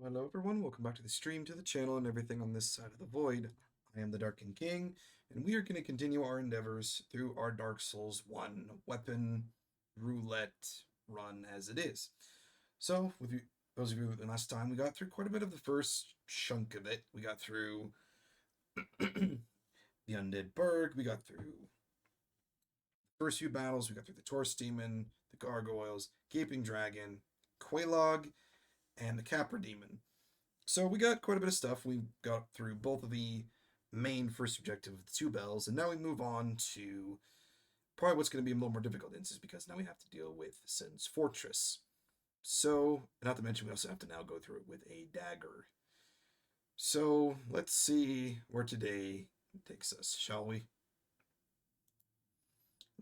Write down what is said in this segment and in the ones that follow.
Hello everyone, welcome back to the stream, to the channel, and everything on this side of the void. I am the Darkened King, and we are going to continue our endeavors through our Dark Souls 1 weapon roulette run as it is. So, with you, those of you the last time, we got through quite a bit of the first chunk of it. We got through the Undead Burg, we got through the first few battles, we got through the Taurus Demon, the Gargoyles, Gaping Dragon, Quelaag, and the Capra Demon. So we got quite a bit of stuff. We got through both of the main first objective of the two bells, and now we move on to probably what's going to be a little more difficult instance, because now we have to deal with Sin's Fortress. So, not to mention we also have to now go through it with a dagger. So, let's see where today takes us, shall we?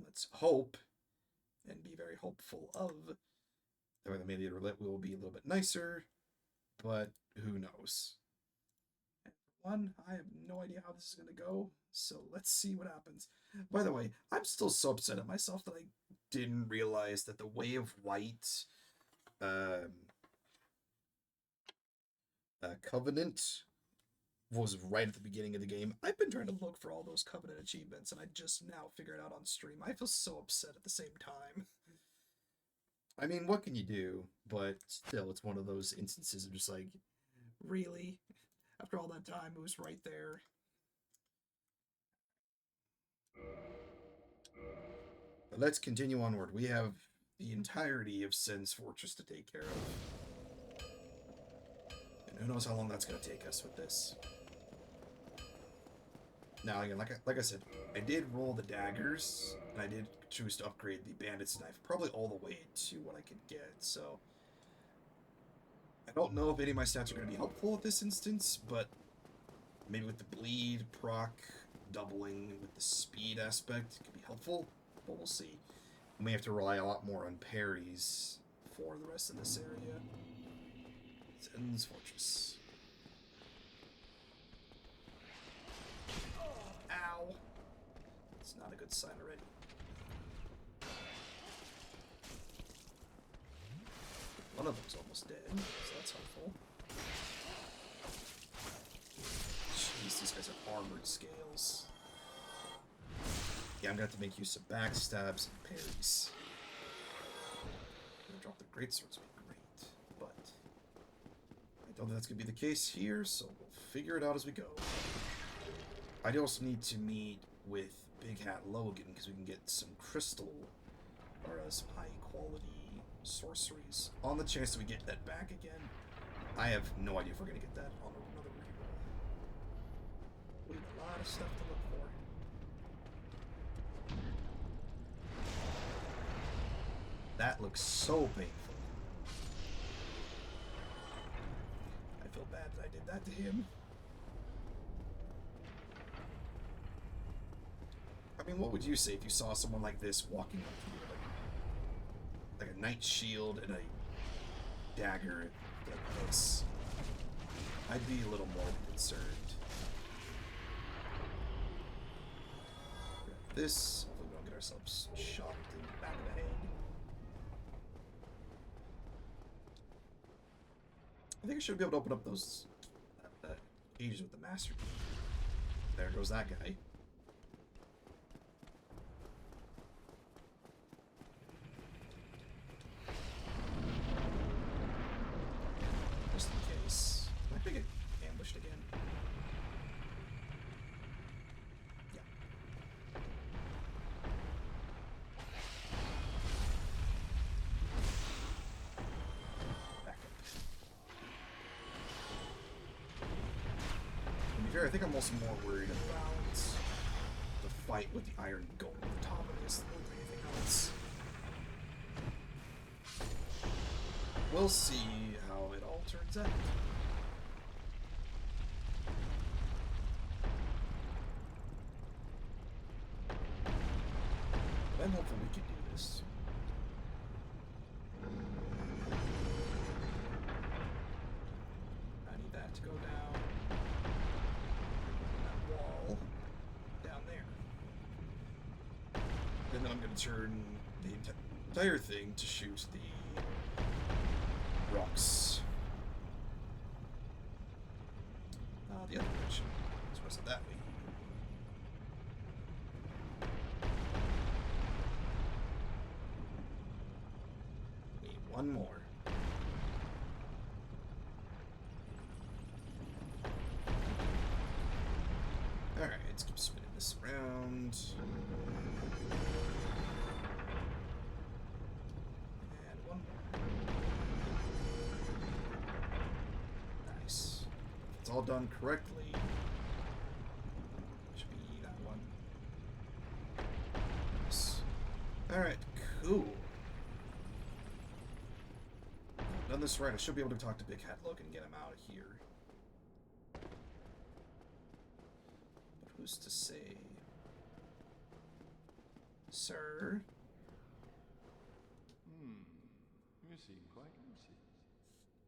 Let's hope and be very hopeful of that the media roulette will be a little bit nicer, but who knows? And for one, I have no idea how this is going to go, so let's see what happens. By the way, I'm still so upset at myself that I didn't realize that the Way of White Covenant was right at the beginning of the game. I've been trying to look for all those Covenant achievements, and I just now figured it out on stream. I feel so upset at the same time. I mean, what can you do? But still, it's one of those instances of just like, really? After all that time, it was right there. But let's continue onward. We have the entirety of Sin's Fortress to take care of. And who knows how long that's going to take us with this. Now, again, like I said, I did roll the daggers, and I did choose to upgrade the bandit's knife probably all the way to what I could get, so I don't know if any of my stats are going to be helpful at this instance, but maybe with the bleed proc doubling with the speed aspect it could be helpful, but we'll see. We may have to rely a lot more on parries for the rest of this area. Sin's Fortress. Ow! It's not a good sign already. One of them's almost dead, so that's helpful. Jeez, these guys are armored scales. Yeah, I'm gonna have to make use of backstabs and parries. I'm gonna drop the Greatswords would be great, but I don't think that's gonna be the case here, so we'll figure it out as we go. I also need to meet with Big Hat Logan because we can get some crystal or some high quality sorceries. On the chance that we get that back again, I have no idea if we're going to get that on another reroll. We have a lot of stuff to look for. That looks so painful. I feel bad that I did that to him. I mean, what would you say if you saw someone like this walking up to you, like a knight shield and a dagger like this? I'd be a little more concerned. Grab this, hopefully we don't get ourselves shot in the back of the head. I think I should be able to open up those cages with the master key. There goes that guy. Just in case. I think it ambushed again. Yeah. Back up. To be fair, I think I'm also more worried about the fight with the Iron Golem at the top of this than anything else. We'll see how it all turns out. But I'm hopeful we can do this. I need that to go down that wall down there. Then I'm going to turn the entire thing to shoot the rocks. The other direction. So it's that way. Need one more. Alright, let's keep spinning this around. And one more. Nice. If it's all done correctly, should be that one. Nice. Alright, cool. Done this right, I should be able to talk to Big Hat Look and get him out of here. But who's to say? Sir? You seem quite lucid.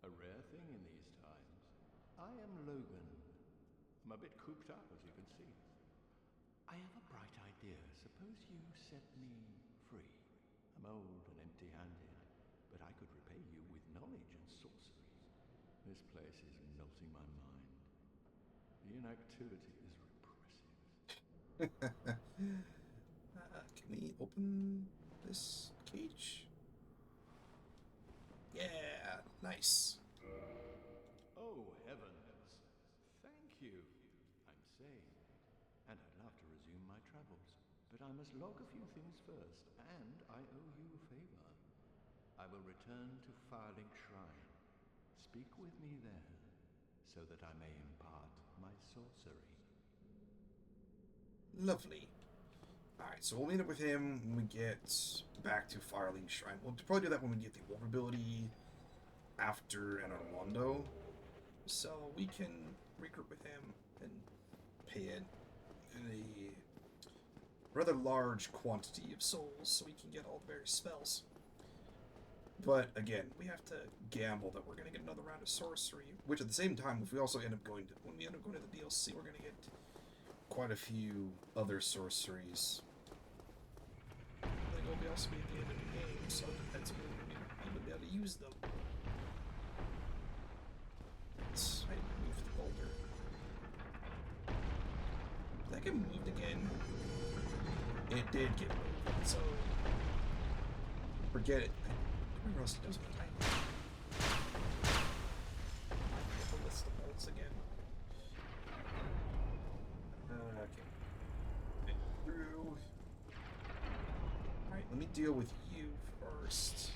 A rare thing in these times. I am Logan. I'm a bit cooped up, as you can see. I have a bright idea. Suppose you set me free. I'm old and empty-handed, but I could repay you with knowledge and sorcery. This place is melting my mind. The inactivity is repressive. Can we open this cage? Yeah, nice. Oh, heavens. Thank you. I'm safe, and I'd love to resume my travels. But I must log a few things first, and I owe you a favor. I will return to Firelink Shrine. Speak with me there, so that I may impart my sorcery. Lovely. Alright, so we'll meet up with him when we get back to Firelink Shrine. We'll probably do that when we get the Wolf ability after Anor Londo. So we can regroup with him and pay it a rather large quantity of souls so we can get all the various spells. But again, we have to gamble that we're going to get another round of sorcery, which at the same time, if we also end up going to, when we end up going to the DLC, we're going to get quite a few other sorceries. I think we'll also be at the end of the game, so it depends on when we'll be able to use them. I moved the boulder. Did that get moved again? It did get moved, so forget it. Where else does my time? Get the list of bolts again. Okay. Through. Alright, let me deal with you first.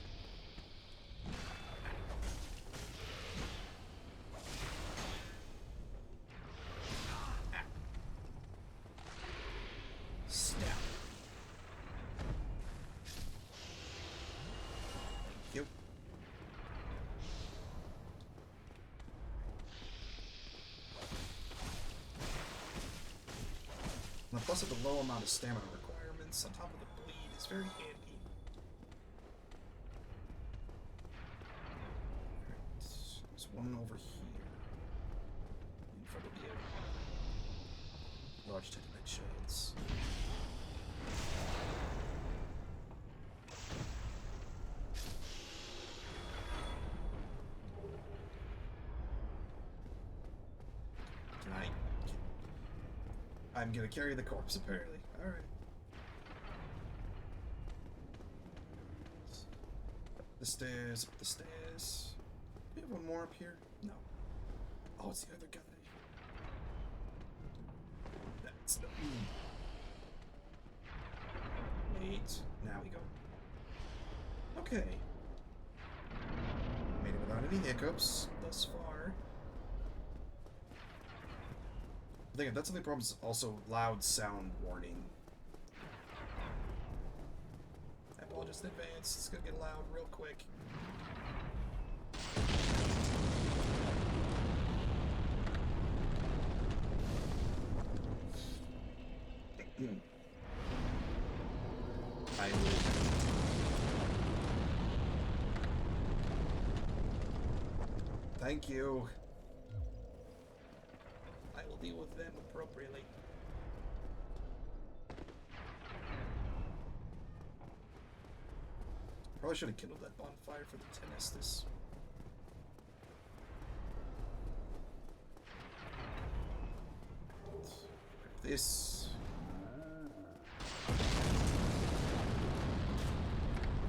Snap. Thank you. Now, plus of the low amount of stamina requirements on top of the bleed is very handy. Alright, there's one over here. In front of you. Large titanite shells. I'm gonna carry the corpse, apparently. Alright. Up the stairs, up the stairs. Do we have one more up here? No. Oh, it's the other guy. That's the... Wait. Now we go. Okay. Made it without any hiccups thus far. I think that's the only problem is also loud sound warning. I apologize in advance. It's gonna get loud real quick. I will. Thank you. I will deal with them appropriately. Probably should have kindled that bonfire for the Tenestus. this.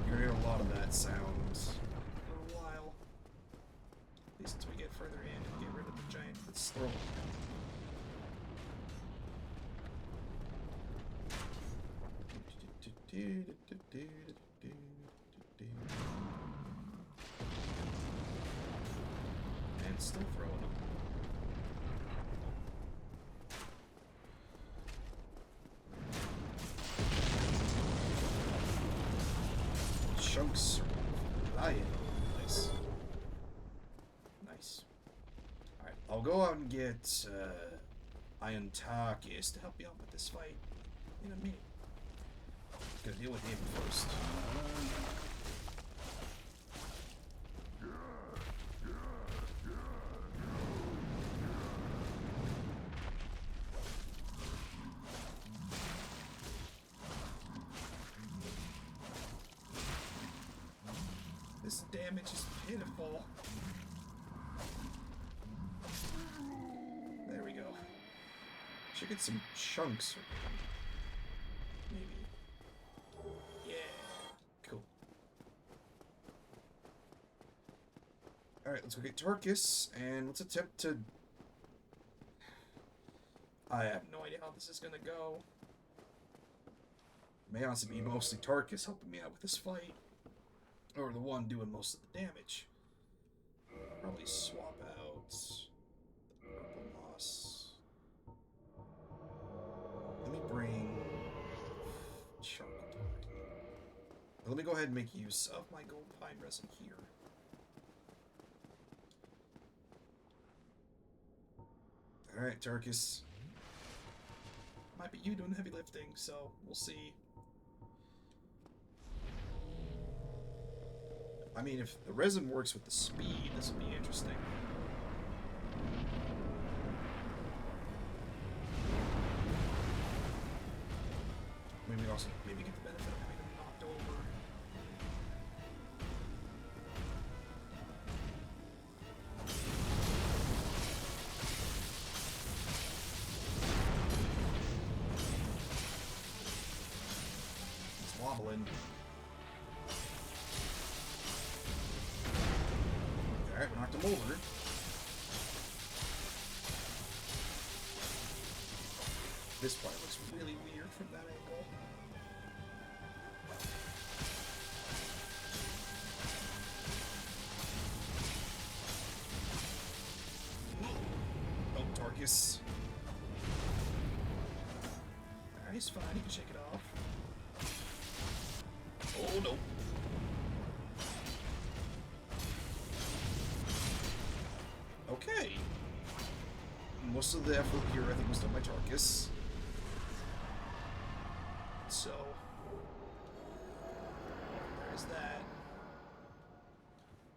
You're gonna hear a lot of that sound for a while. At least until we get further in and get rid of the giant that's throwing. And still throwing them. Chunks are flying all over the place. Nice. Alright, I'll go out and get Untitled to help you out with this fight in a minute. Gotta deal with him first. This damage is pitiful. There we go. Should get some chunks. Maybe. Yeah. Cool. Alright, let's go get Tarkus, and let's attempt to... I have no idea how this is gonna go. It may honestly be mostly Tarkus helping me out with this fight. Or the one doing most of the damage. Probably swap out the purple moss. Let me bring charcoal pine. Let me go ahead and make use of my gold pine resin here. Alright, Tarkus. Might be you doing the heavy lifting, so we'll see. I mean, if the resin works with the speed, this would be interesting. Maybe also get the benefit of having them knocked over. It's wobbling. Alright, we knocked him over. This part looks really weird from that angle. Oh, Tarkus. Alright, he's fine. He can shake it off. Oh, no. Okay. Most of the effort here, I think, was done by Tarkus. So, there's that.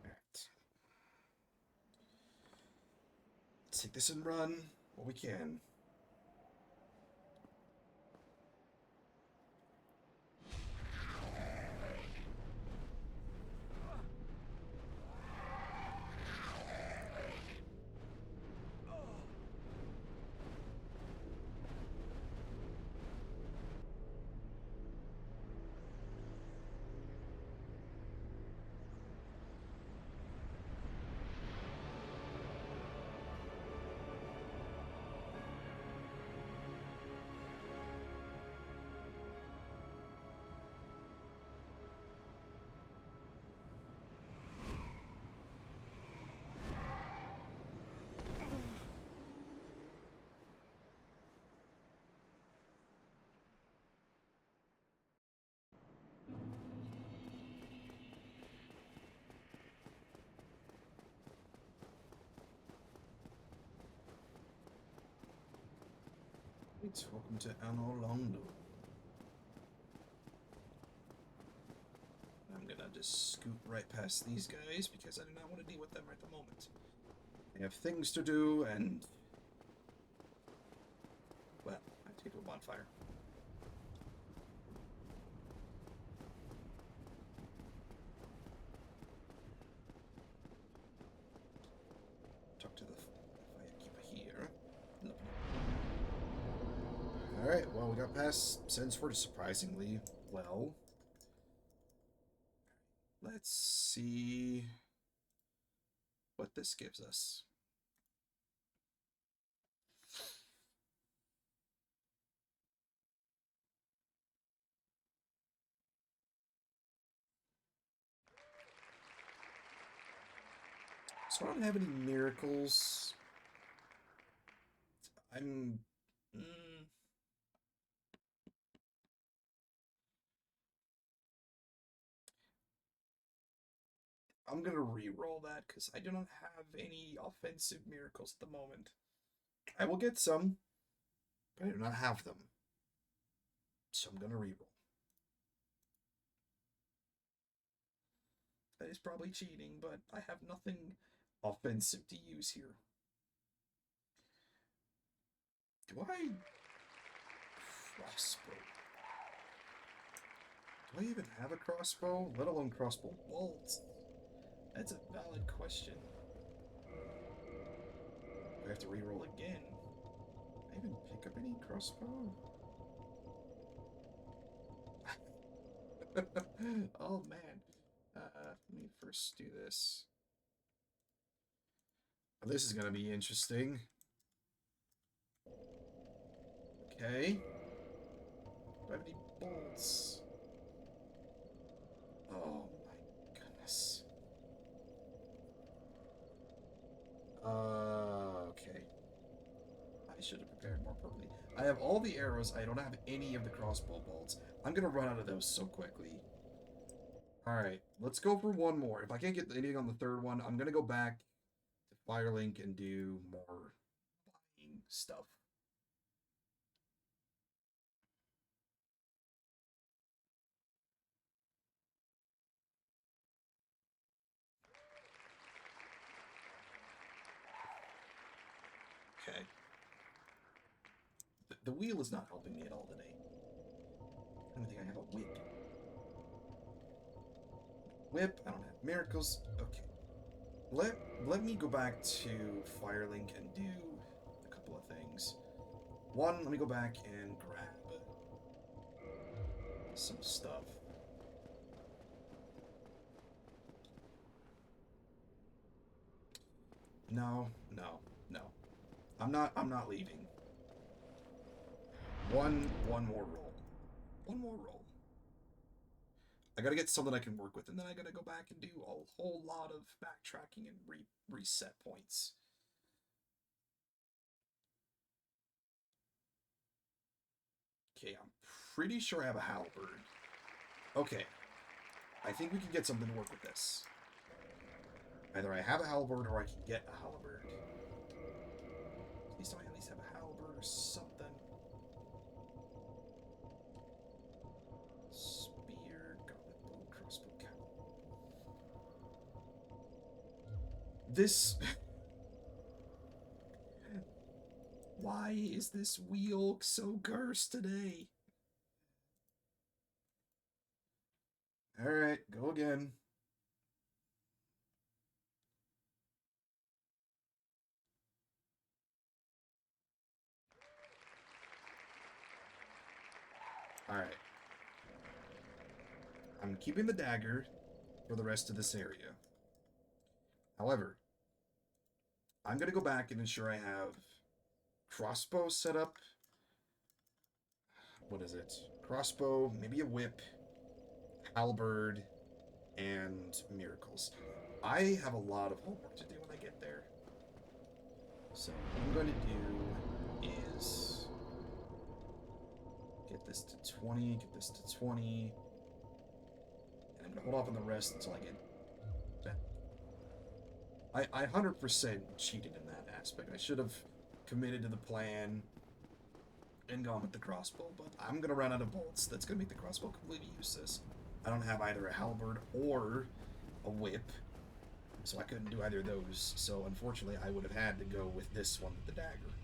Alright. Let's take this and run while we can. Welcome to Anor Londo. I'm gonna just scoot right past these guys because I do not want to deal with them right at the moment. They have things to do and... well, I have to get to a bonfire. Talk to the firekeeper here. Lovely. we got past Sensword surprisingly well. Let's see what this gives us. So I don't have any miracles. I'm gonna re-roll that because I do not have any offensive miracles at the moment. I will get some, but I do not have them. So I'm gonna re-roll. That is probably cheating, but I have nothing offensive to use here. Do I... Crossbow. Do I even have a crossbow? Let alone crossbow bolts? That's a valid question. I have to re-roll again. Did I even pick up any crossbow? Oh man. Let me first do this. Oh, this is gonna be interesting. Okay. Do I have any bolts? Oh my goodness. Okay. I should have prepared more appropriately. I have all the arrows. I don't have any of the crossbow bolts. I'm gonna run out of those so quickly. Alright, let's go for one more. If I can't get anything on the third one, I'm gonna go back to Firelink and do more buying stuff. Okay. The wheel is not helping me at all today. I don't think I have a whip. Whip, I don't have miracles. Okay. Let me go back to Firelink and do a couple of things. One, let me go back and grab some stuff. No. I'm not leaving. One more roll. One more roll. I gotta get something I can work with, and then I gotta go back and do a whole lot of backtracking and reset points. Okay, I'm pretty sure I have a Halberd. Okay. I think we can get something to work with this. Either I have a Halberd or I can get a Halberd. At least I at least have a Halberd or something. Spear, gauntlet bow, crossbow, cowl. This... Why is this wheel so cursed today? Alright, go again. Alright. I'm keeping the dagger for the rest of this area. However, I'm going to go back and ensure I have crossbow set up. What is it? Crossbow, maybe a whip, halberd, and miracles. I have a lot of homework to do when I get there. So what I'm going to do is get this to 20, get this to 20, and I'm going to hold off on the rest until I get that. I 100% cheated in that aspect. I should have committed to the plan and gone with the crossbow, but I'm going to run out of bolts. That's going to make the crossbow completely useless. I don't have either a halberd or a whip, so I couldn't do either of those. So unfortunately, I would have had to go with this one, the dagger.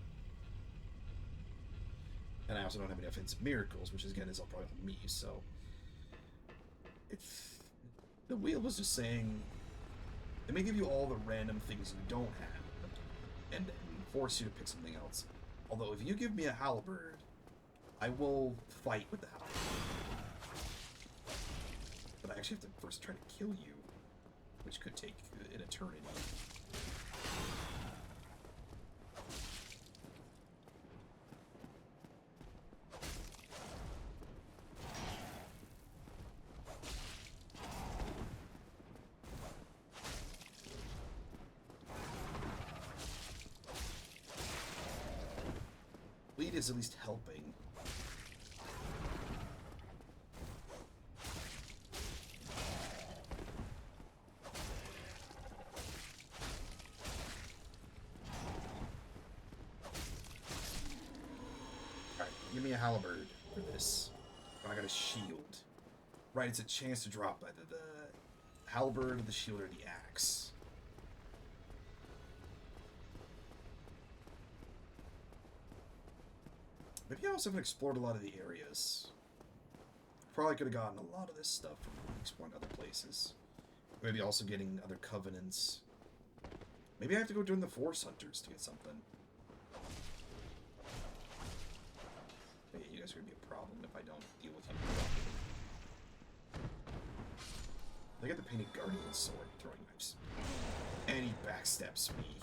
And I also don't have any offensive miracles, which again is all probably on me, so... The wheel was just saying... It may give you all the random things you don't have, and force you to pick something else. Although, if you give me a halberd, I will fight with the halberd. But I actually have to first try to kill you, which could take an eternity. Bleed is at least helping. Alright, give me a halberd for this. Oh, I got a shield. Right, it's a chance to drop either the halberd, the shield, or the axe. Maybe I also haven't explored a lot of the areas. Probably could have gotten a lot of this stuff from exploring other places. Maybe also getting other covenants. Maybe I have to go join the Force Hunters to get something. But yeah, you guys are going to be a problem if I don't deal with you. I got the Painted Guardian sword throwing knives. And he backstabs me.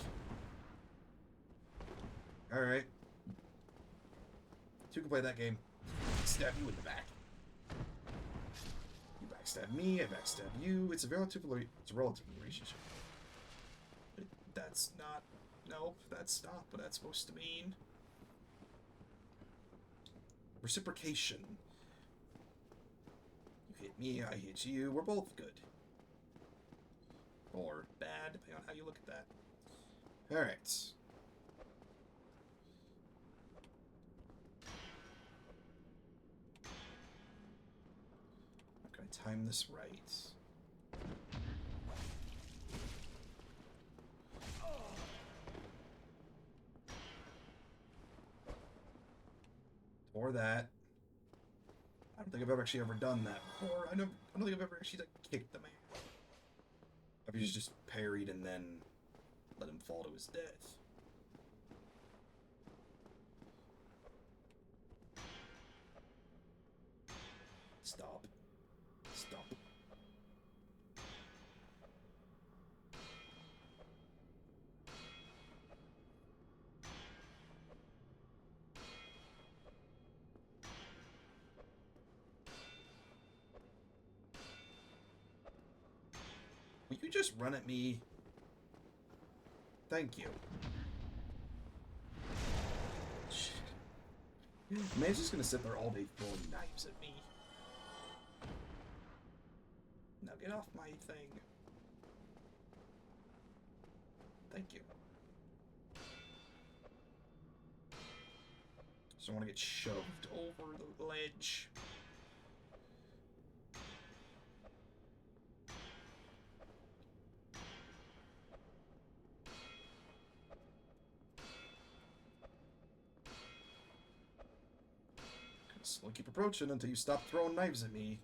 Alright. Two can play that game. Stab you in the back. You backstab me, I backstab you. It's a relative relationship. But that's not... Nope, that's not what that's supposed to mean. Reciprocation. You hit me, I hit you. We're both good. Or bad, depending on how you look at that. Alright. Time this right. Or that. I don't think I've actually ever done that before. I don't think I've ever actually like, kicked the man. I've usually just parried and then let him fall to his death. Stop. Stop. Will you just run at me? Thank you. Shit. Man's just gonna sit there all day throwing knives at me. Now get off my thing. Thank you. So I want to get shoved over the ledge. Slowly keep approaching until you stop throwing knives at me.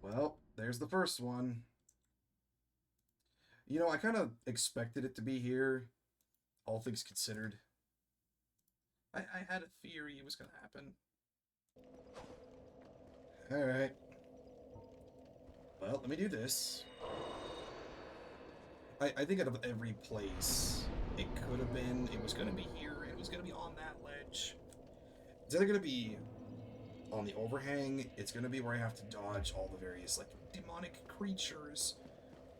Well, there's the first one. You know, I kind of expected it to be here, all things considered. I had a theory it was going to happen. Alright. Well, let me do this. I think out of every place it could have been, it was going to be here, and it was going to be on that ledge. It's either going to be on the overhang, it's going to be where I have to dodge all the various, like, demonic creatures,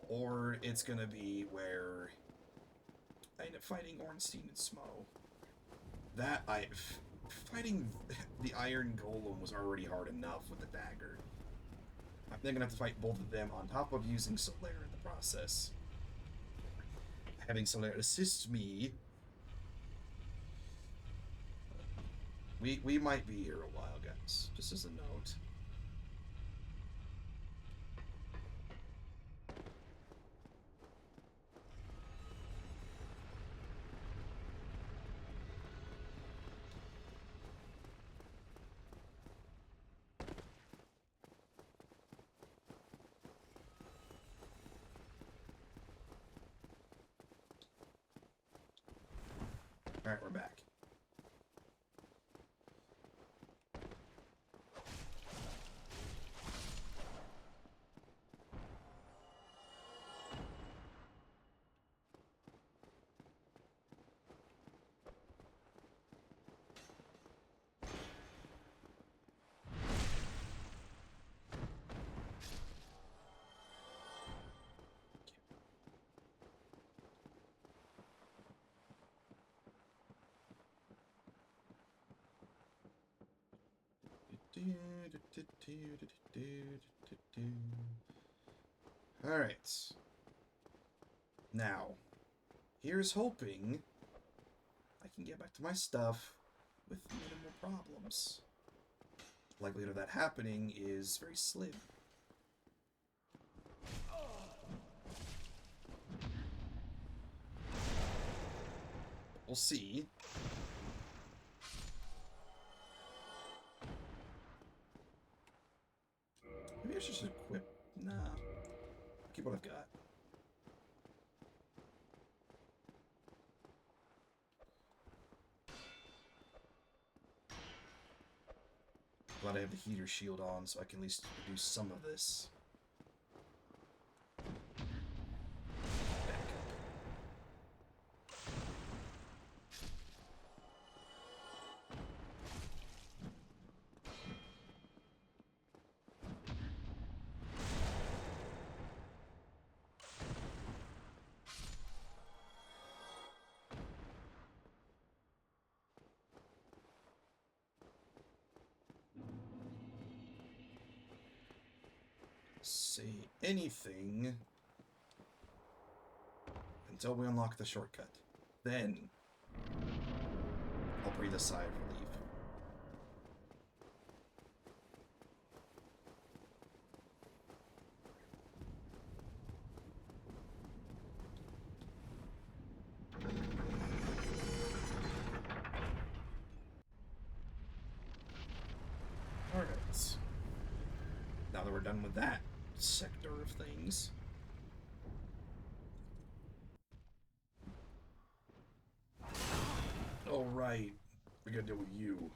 or it's going to be where I end up fighting Ornstein and Smo. Fighting the Iron Golem was already hard enough with the Dagger. I'm then going to have to fight both of them on top of using Solaire in the process. Having Solaire assist me, we might be here a while, guys, just as a note. Alright, we're back. Alright. Now, here's hoping I can get back to my stuff with minimal problems. Likelihood of that happening is very slim. We'll see. Maybe I should just equip. Nah. Keep what I've got. Glad I have the heater shield on, so I can at least reduce some of this. Say anything until we unlock the shortcut. Then I'll breathe a sigh of relief. Alright. Now that we're done with that sector of things. Oh, right. We gotta deal with you.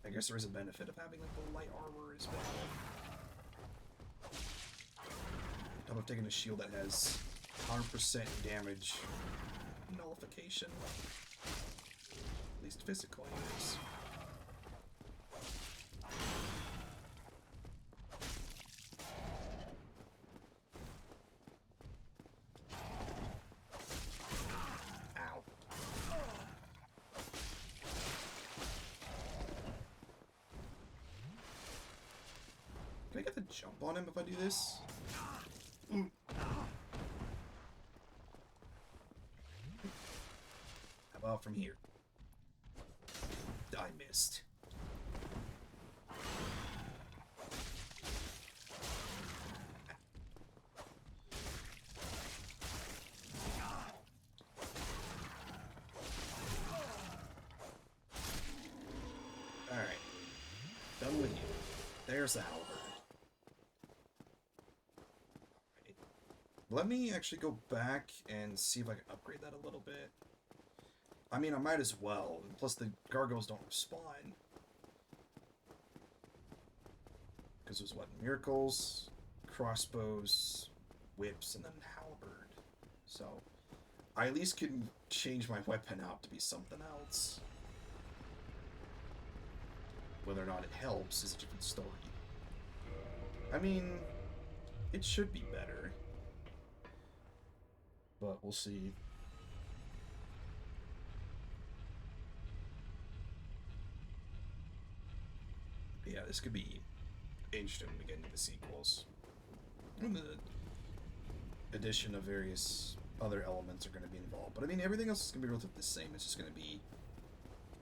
I guess there is a benefit of having like the light armor as well. Top of taking a shield that has 100% damage nullification. At least physically it is. Ow. Can I get the jump on him if I do this? Mm. How about from here? I missed. Alright. Done with you. There's the halberd. Right. Let me actually go back and see if I can upgrade that a little bit. I mean, I might as well. Plus, the gargoyles don't respawn. Because there's what? Miracles, crossbows, whips, and then halberd. So, I at least can change my weapon out to be something else. Whether or not it helps is a different story. I mean, it should be better. But we'll see. Yeah, this could be interesting when we get into the sequels. And the addition of various other elements are going to be involved. But I mean, everything else is going to be relatively the same. It's just going to be,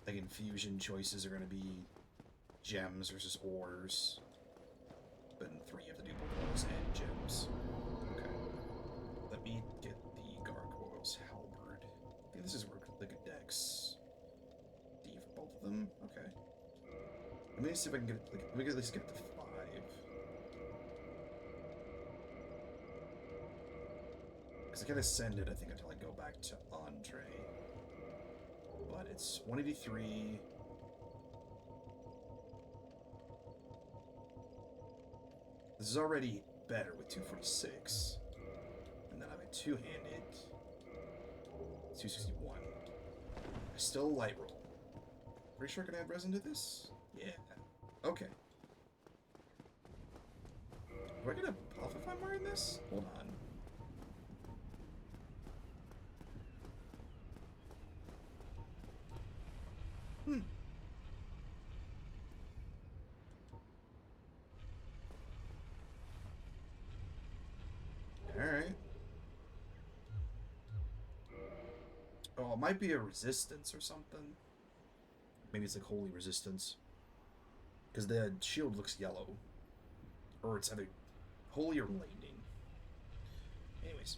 like, infusion choices are going to be gems versus ores. But in 3 of the dual ores and gems. Okay. Let me get the gargoyles halberd. I think this is like a dex D for both of them. Okay. Let me see if I can get, like, we can at least get to 5. can't ascend it, I think, until I go back to Andre. But it's 183. This is already better with 246. And then I'm a two-handed. 261. I still light roll. Pretty sure I can add resin to this? Yeah. Okay. Do I get a buff if I'm wearing this? Hold on. Alright. Oh, it might be a resistance or something. Maybe it's like holy resistance. Because the shield looks yellow. Or it's either holy or lightning. Anyways.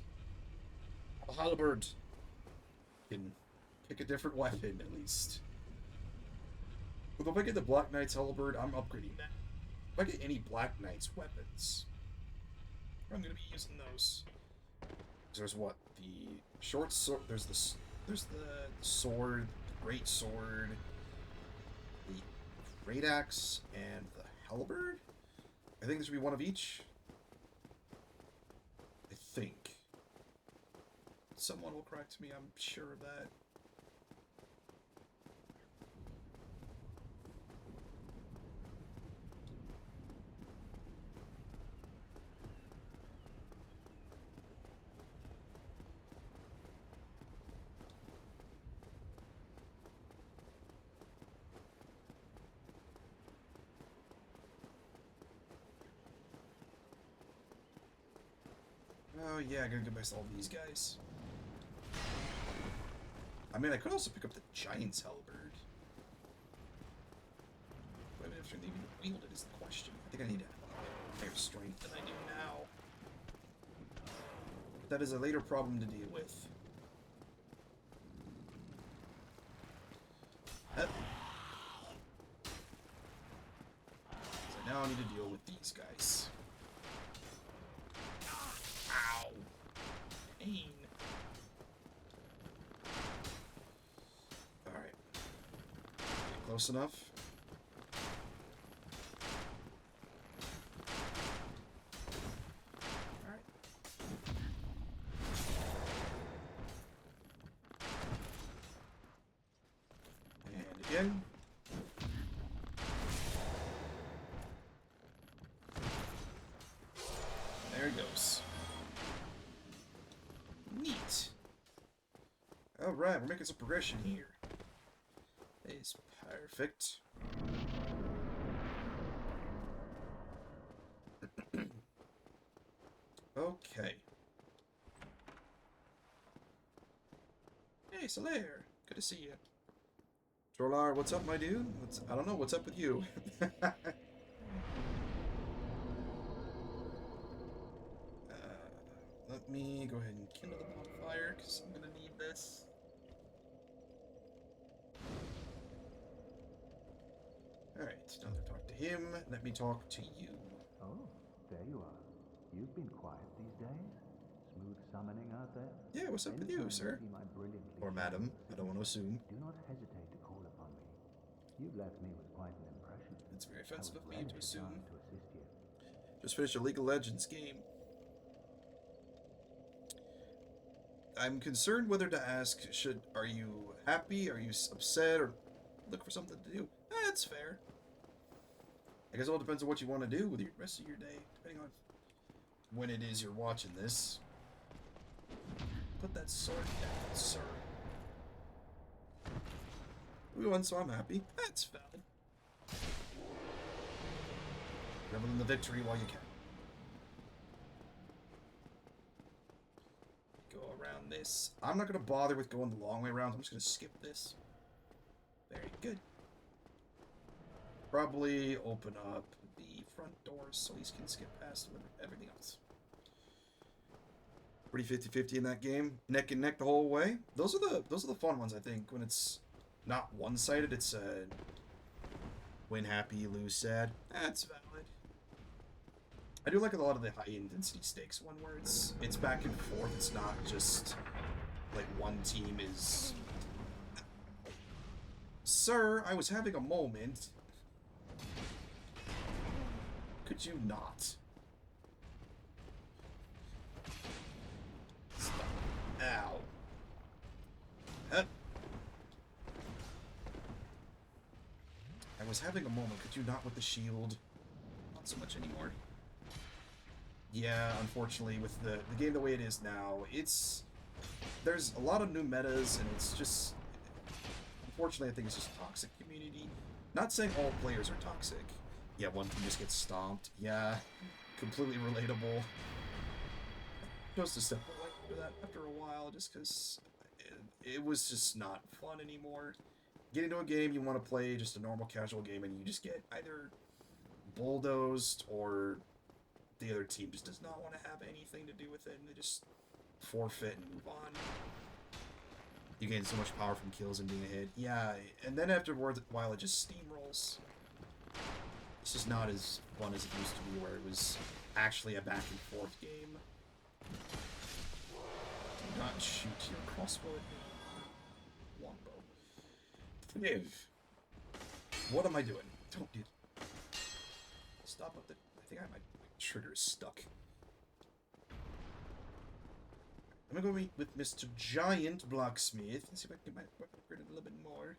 A halberd can pick a different weapon, at least. But if I get the Black Knight's halberd, I'm upgrading that. If I get any Black Knight's weapons, I'm going to be using those. There's what? The short sword. There's the sword, the great sword, the great axe, and the halberd. I think there should be one of each. I think. Someone will correct me. I'm sure of that. Oh yeah, I gotta get myself these guys. I mean, I could also pick up the Giant's halberd. But if I even wield it is the question. I think I need to have higher strength than I do now. But that is a later problem to deal with. So now I need to deal with these guys. Ow! Pain. Alright. Close enough. Alright. And again. There it goes. Neat. Alright, we're making some progression here. That is perfect. Okay. Hey, Solaire. Good to see you. Trollar, what's up, my dude? I don't know, what's up with you? Let me go ahead and kindle the bonfire, because I'm going to need this. Alright, now that I've talked to him, let me talk to you. Oh, there you are. You've been quiet these days. Smooth summoning out there. Yeah, what's up with you, sir? Or madam, I don't want to assume. Do not hesitate to call upon me. You've left me with quite an impression. It's very offensive of me to assume. To assist you. Just finished a League of Legends game. I'm concerned whether to ask, are you happy, are you upset, or look for something to do? That's fair. I guess it all depends on what you want to do with the rest of your day, depending on when it is you're watching this. Put that sword down, sir. We won, so I'm happy. That's valid. Revel in the victory while you can. Go around this. I'm not going to bother with going the long way around. I'm just going to skip this. Very good. Probably open up the front doors so he can skip past everything else. Pretty 50-50 in that game. Neck and neck the whole way. Those are the fun ones, I think. When it's not one-sided, it's win happy, lose sad. That's valid. I do like a lot of the high intensity stakes one where it's back and forth. It's not just like one team is. Sir, I was having a moment. Could you not? Stop. Ow. Huh? I was having a moment. Could you not with the shield? Not so much anymore. Yeah, unfortunately, with the game the way it is now, there's a lot of new metas, and it's just, unfortunately, I think it's just a toxic community. Not saying all players are toxic. Yeah, one team just gets stomped. Yeah, completely relatable. I chose to step away after that after a while, just because it was just not fun anymore. Get into a game, you want to play just a normal casual game, and you just get either bulldozed or the other team just does not want to have anything to do with it, and they just forfeit and move on. You gain so much power from kills and being a hit. Yeah, and then afterwards, while it just steamrolls. It's just not as fun as it used to be, where it was actually a back and forth game. Do not shoot your crossbow at me. Longbow. Live. What am I doing? Don't do. Stop with the. I think my trigger is stuck. I'm gonna go meet with Mr. Giant Blacksmith and see if I can get my weapon upgraded a little bit more.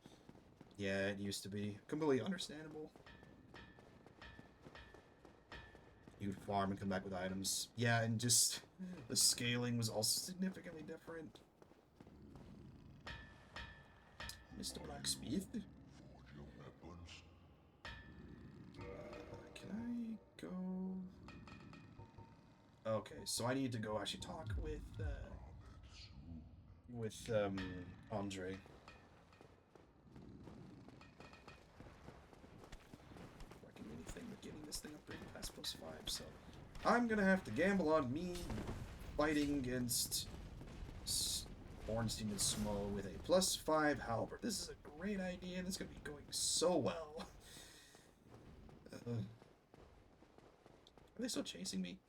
Yeah, it used to be completely understandable. You'd farm and come back with items. Yeah, and just the scaling was also significantly different. Mr. Blacksmith. Can I go? Okay, so I need to go actually talk with Andre. Working anything but getting this thing upgraded past +5, so I'm gonna have to gamble on me fighting against Ornstein and Smo with a +5 halberd. This is a great idea, and it's gonna be going so well. Are they still chasing me?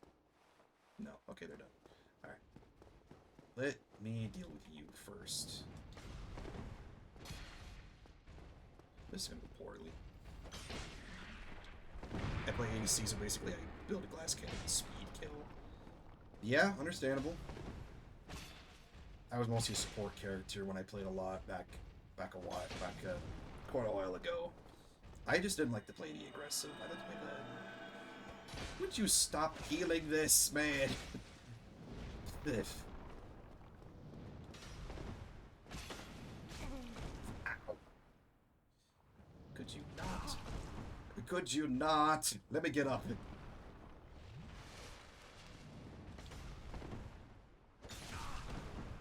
No. Okay, they're done. Alright. Let me deal with you first. This is gonna go poorly. I play ADC, so basically I build a glass cannon and speed kill. Yeah, understandable. I was mostly a support character when I played a lot back quite a while ago. I just didn't like to play the aggressive. I like to play the... Would you stop healing this, man? Biff. Ow. Could you not? Could you not? Let me get up.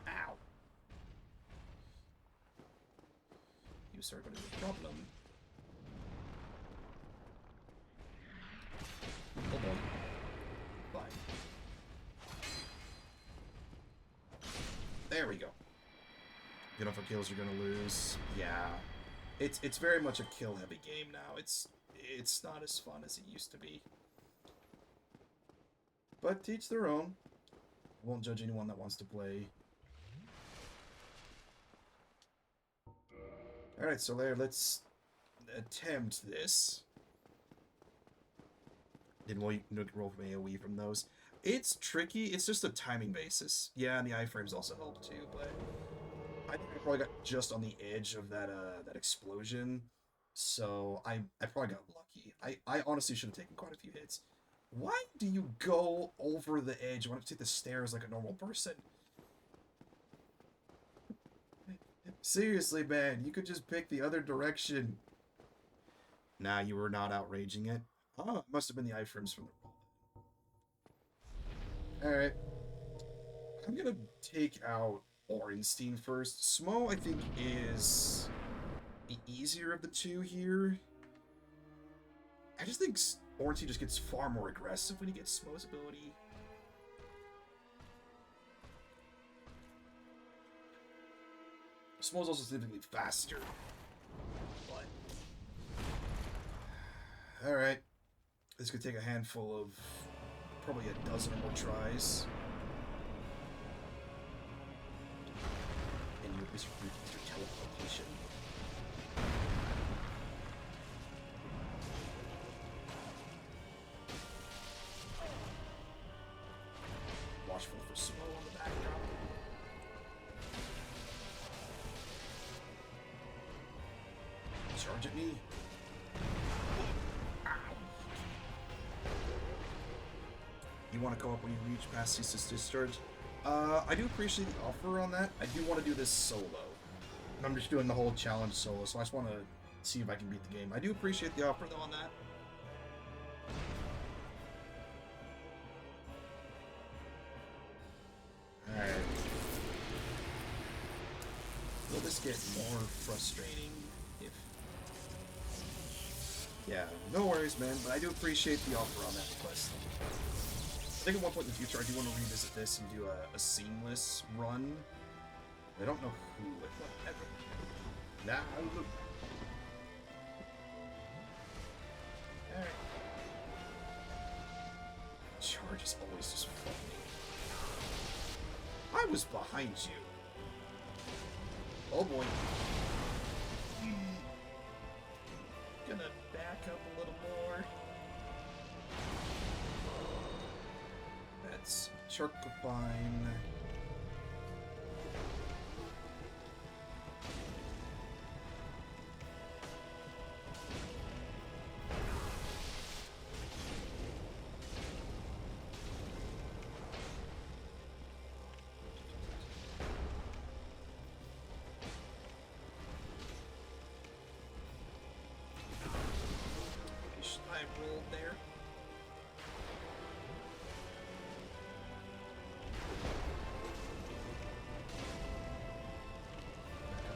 Ow. You start going to be a problem. Hold on. Fine. There we go. Get off for kills, you're gonna lose. Yeah. It's very much a kill heavy game now. It's not as fun as it used to be. But to each their own. Won't judge anyone that wants to play. Alright, so there, let's attempt this. Didn't roll from AoE from those. It's tricky. It's just a timing basis. Yeah, and the iframes also help too, but I think I probably got just on the edge of that that explosion. So I probably got lucky. I honestly should have taken quite a few hits. Why do you go over the edge? Why don't you take the stairs like a normal person? Seriously, man, you could just pick the other direction. Nah, you were not outraging it. Oh, it must have been the iframes from the... Alright. I'm gonna take out Ornstein first. Smo, I think, is the easier of the two here. I just think Ornstein just gets far more aggressive when he gets Smo's ability. Smo's also significantly faster. But... Alright. This could take a handful of probably a dozen or more tries. And you use your teleportation. Watchful for snow on the backdrop. Charge at me. You want to go up when you reach past Ceaseless Discharge? I do appreciate the offer on that. I do want to do this solo. I'm just doing the whole challenge solo, so I just want to see if I can beat the game. I do appreciate the offer, though, on that. Alright. Will this get more frustrating if... Yeah, no worries, man, but I do appreciate the offer on that request. I think at one point in the future I do want to revisit this and do a seamless run. I don't know who, like, whatever. Now, look. Alright. Charge is always just funny. I was behind you. Oh boy. Gonna back up a little more. That's Charcopine. I rolled there.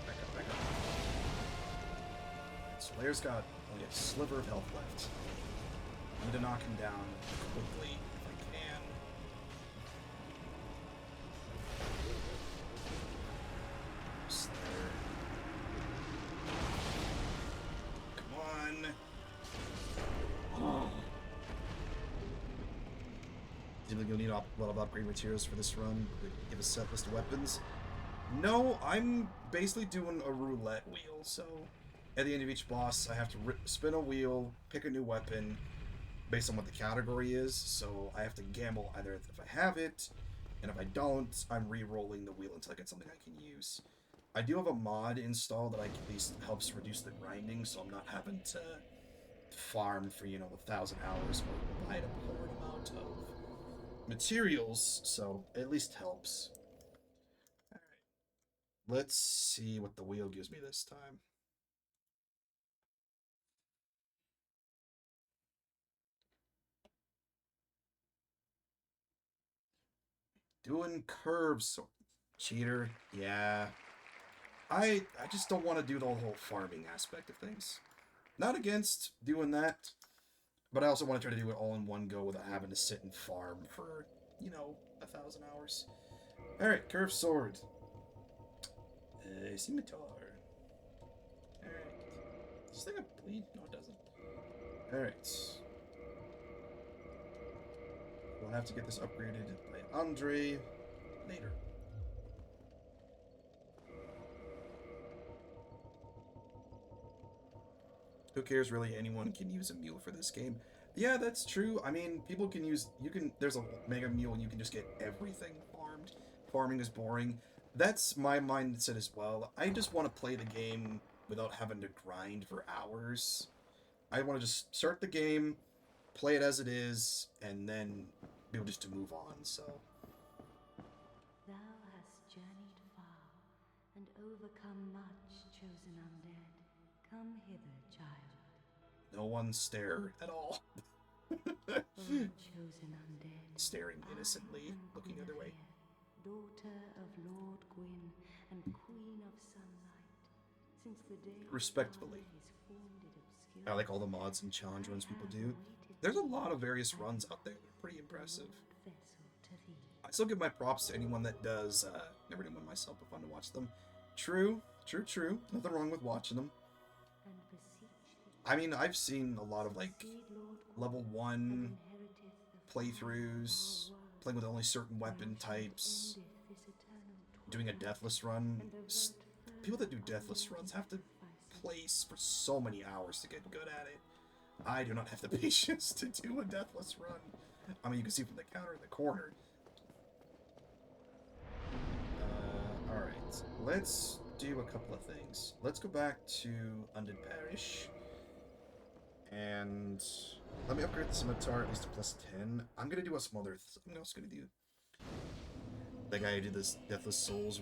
Back up. Slayer's got only a sliver of health left. I need to knock him down quickly if I can. Slayer. Come on. You'll need a lot of upgrade materials for this run. Give a set list of weapons. No, I'm basically doing a roulette wheel, so at the end of each boss, I have to spin a wheel, pick a new weapon, based on what the category is, so I have to gamble either if I have it, and if I don't, I'm re-rolling the wheel until I get something I can use. I do have a mod installed that at least helps reduce the grinding, so I'm not having to farm for, 1,000 hours or buy a poor amount of materials, so it at least helps. Alright. Let's see what the wheel gives me this time. Doing curves, so cheater. Yeah. I just don't want to do the whole farming aspect of things. Not against doing that, but I also want to try to do it all in one go without having to sit and farm for, 1,000 hours. Alright, curved sword. Scimitar. Alright. Does this thing have bleed? No, it doesn't. Alright. We'll have to get this upgraded by Andre later. Who cares, really? Anyone can use a mule for this game. Yeah, that's true. I mean, people can use... There's a mega mule and you can just get everything farmed. Farming is boring. That's my mindset as well. I just want to play the game without having to grind for hours. I want to just start the game, play it as it is, and then be able just to move on, so... Thou hast journeyed far, and overcome much, chosen undead. Come hither, child. No one stare at all. Chosen undead. Staring innocently, looking the other way. Daughter of Lord Gwyn and Queen of Sunlight, since the day Respectfully. I like all the mods and challenge runs people do. There's a lot of various runs out there that are pretty impressive. I still give my props to anyone that does. Never did one myself, but fun to watch them. True. Nothing wrong with watching them. I mean, I've seen a lot of, like, level 1 playthroughs, playing with only certain weapon types, doing a deathless run. People that do deathless runs have to play for so many hours to get good at it. I do not have the patience to do a deathless run. I mean, you can see from the counter in the corner. Alright, let's do a couple of things. Let's go back to Undead Parish. And let me upgrade the Scimitar at least to +10. I'm gonna do a some other. I'm also gonna do that guy who did this Deathless Souls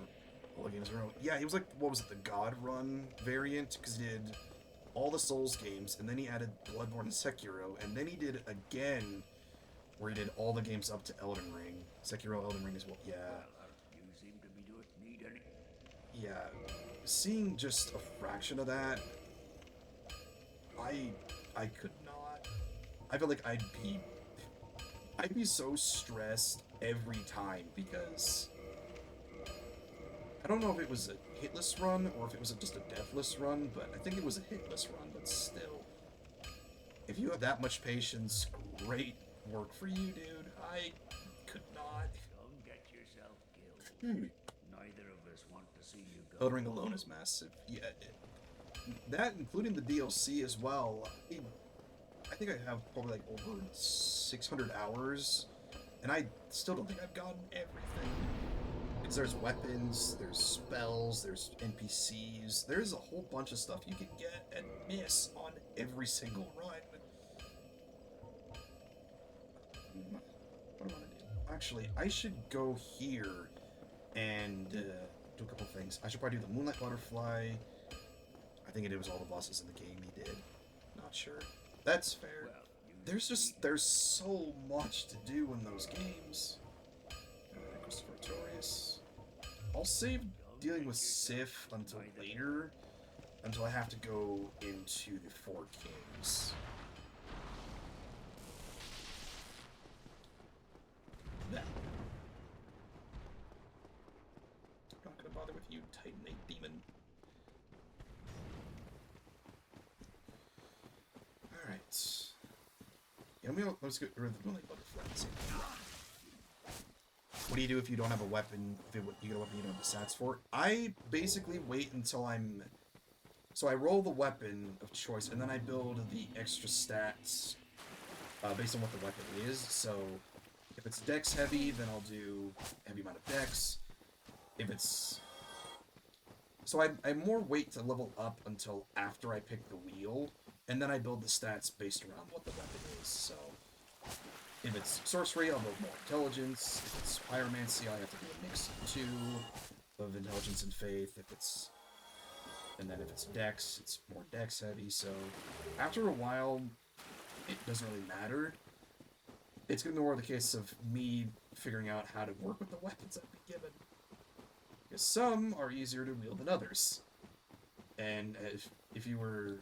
all the games in a row. Yeah, he was like, what was it, the God Run variant? Because he did all the Souls games, and then he added Bloodborne and Sekiro, and then he did again where he did all the games up to Elden Ring. Sekiro, Elden Ring as well. Yeah. You seem to be doing need any. Yeah. Seeing just a fraction of that, I could not. I feel like I'd be so stressed every time because I don't know if it was a hitless run or if it was just a deathless run, but I think it was a hitless run, but still. If you have that much patience, great work for you, dude. I could not. Don't get yourself killed. Neither of us want to see you go. Elden Ring alone is massive. Yeah, that, including the DLC as well. I think I have probably like over 600 hours, and I still don't think I've gotten everything. Because there's weapons, there's spells, there's NPCs, there's a whole bunch of stuff you can get and miss on every single run. What do I want to do? Actually, I should go here and do a couple things. I should probably do the Moonlight Butterfly. I think it was all the bosses in the game he did. Not sure. That's fair. There's so much to do in those games. Christopher Torius. I'll save dealing with Sif until later, until I have to go into the Four Kings. Then. I'm not gonna bother with you, Titanate Demon. Alright. Yeah, let's get rid of the Moonlight Butterfly. What do you do if you don't have a weapon? If you get a weapon you don't have the stats for? I basically wait until I'm... So I roll the weapon of choice, and then I build the extra stats based on what the weapon is. So if it's dex heavy, then I'll do a heavy amount of dex. If it's... So I more wait to level up until after I pick the wheel, and then I build the stats based around what the weapon is. So if it's sorcery, I'll build more intelligence. If it's pyromancy, I have to do a mix of two of intelligence and faith. And then if it's dex, it's more dex heavy. So after a while, it doesn't really matter. It's going to be more the case of me figuring out how to work with the weapons I've been given. Because some are easier to wield than others. And if you were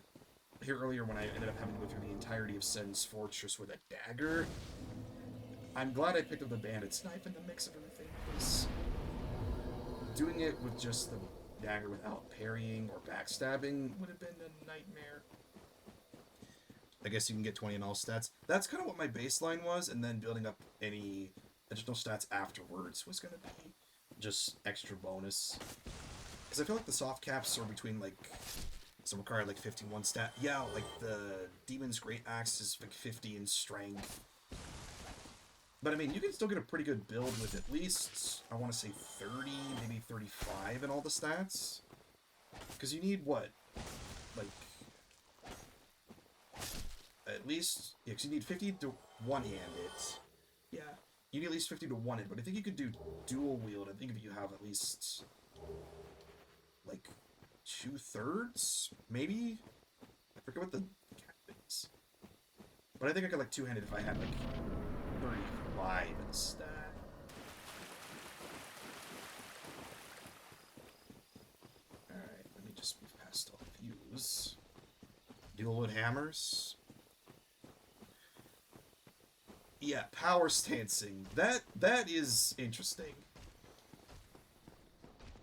here earlier when I ended up having to go through the entirety of Sen's Fortress with a dagger, I'm glad I picked up the bandit's knife in the mix of everything, because doing it with just the dagger without parrying or backstabbing would have been a nightmare. I guess you can get 20 in all stats. That's kind of what my baseline was, and then building up any additional stats afterwards was going to be just extra bonus. Because I feel like the soft caps are between, like, some required, like, 51 stat. Yeah, like, the Demon's Great Axe is, like, 50 in strength. But, I mean, you can still get a pretty good build with at least, I want to say 30, maybe 35 in all the stats. Because you need, what? Like, at least, yeah, because you need 50 to one-hand it. Yeah, you need at least 50 to one-hand, but I think you could do dual wield. I think if you have at least, like, 2/3, maybe? I forget what the cap is. But I think I could, like, two-handed if I had, like, 35 in stat. Alright, let me just move past all the views. Dual wood hammers. Yeah, power stancing. That is interesting.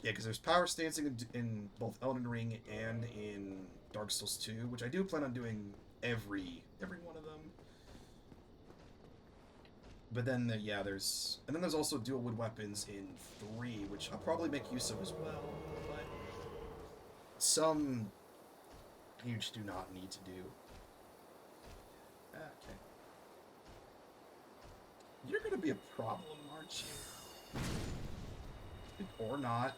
Yeah, because there's power stancing in both Elden Ring and in Dark Souls 2, which I do plan on doing every one of them. But then, yeah, there's... And then there's also dual wood weapons in 3, which I'll probably make use of as well. But some you just do not need to do. Okay. You're gonna be a problem, aren't you? Or not.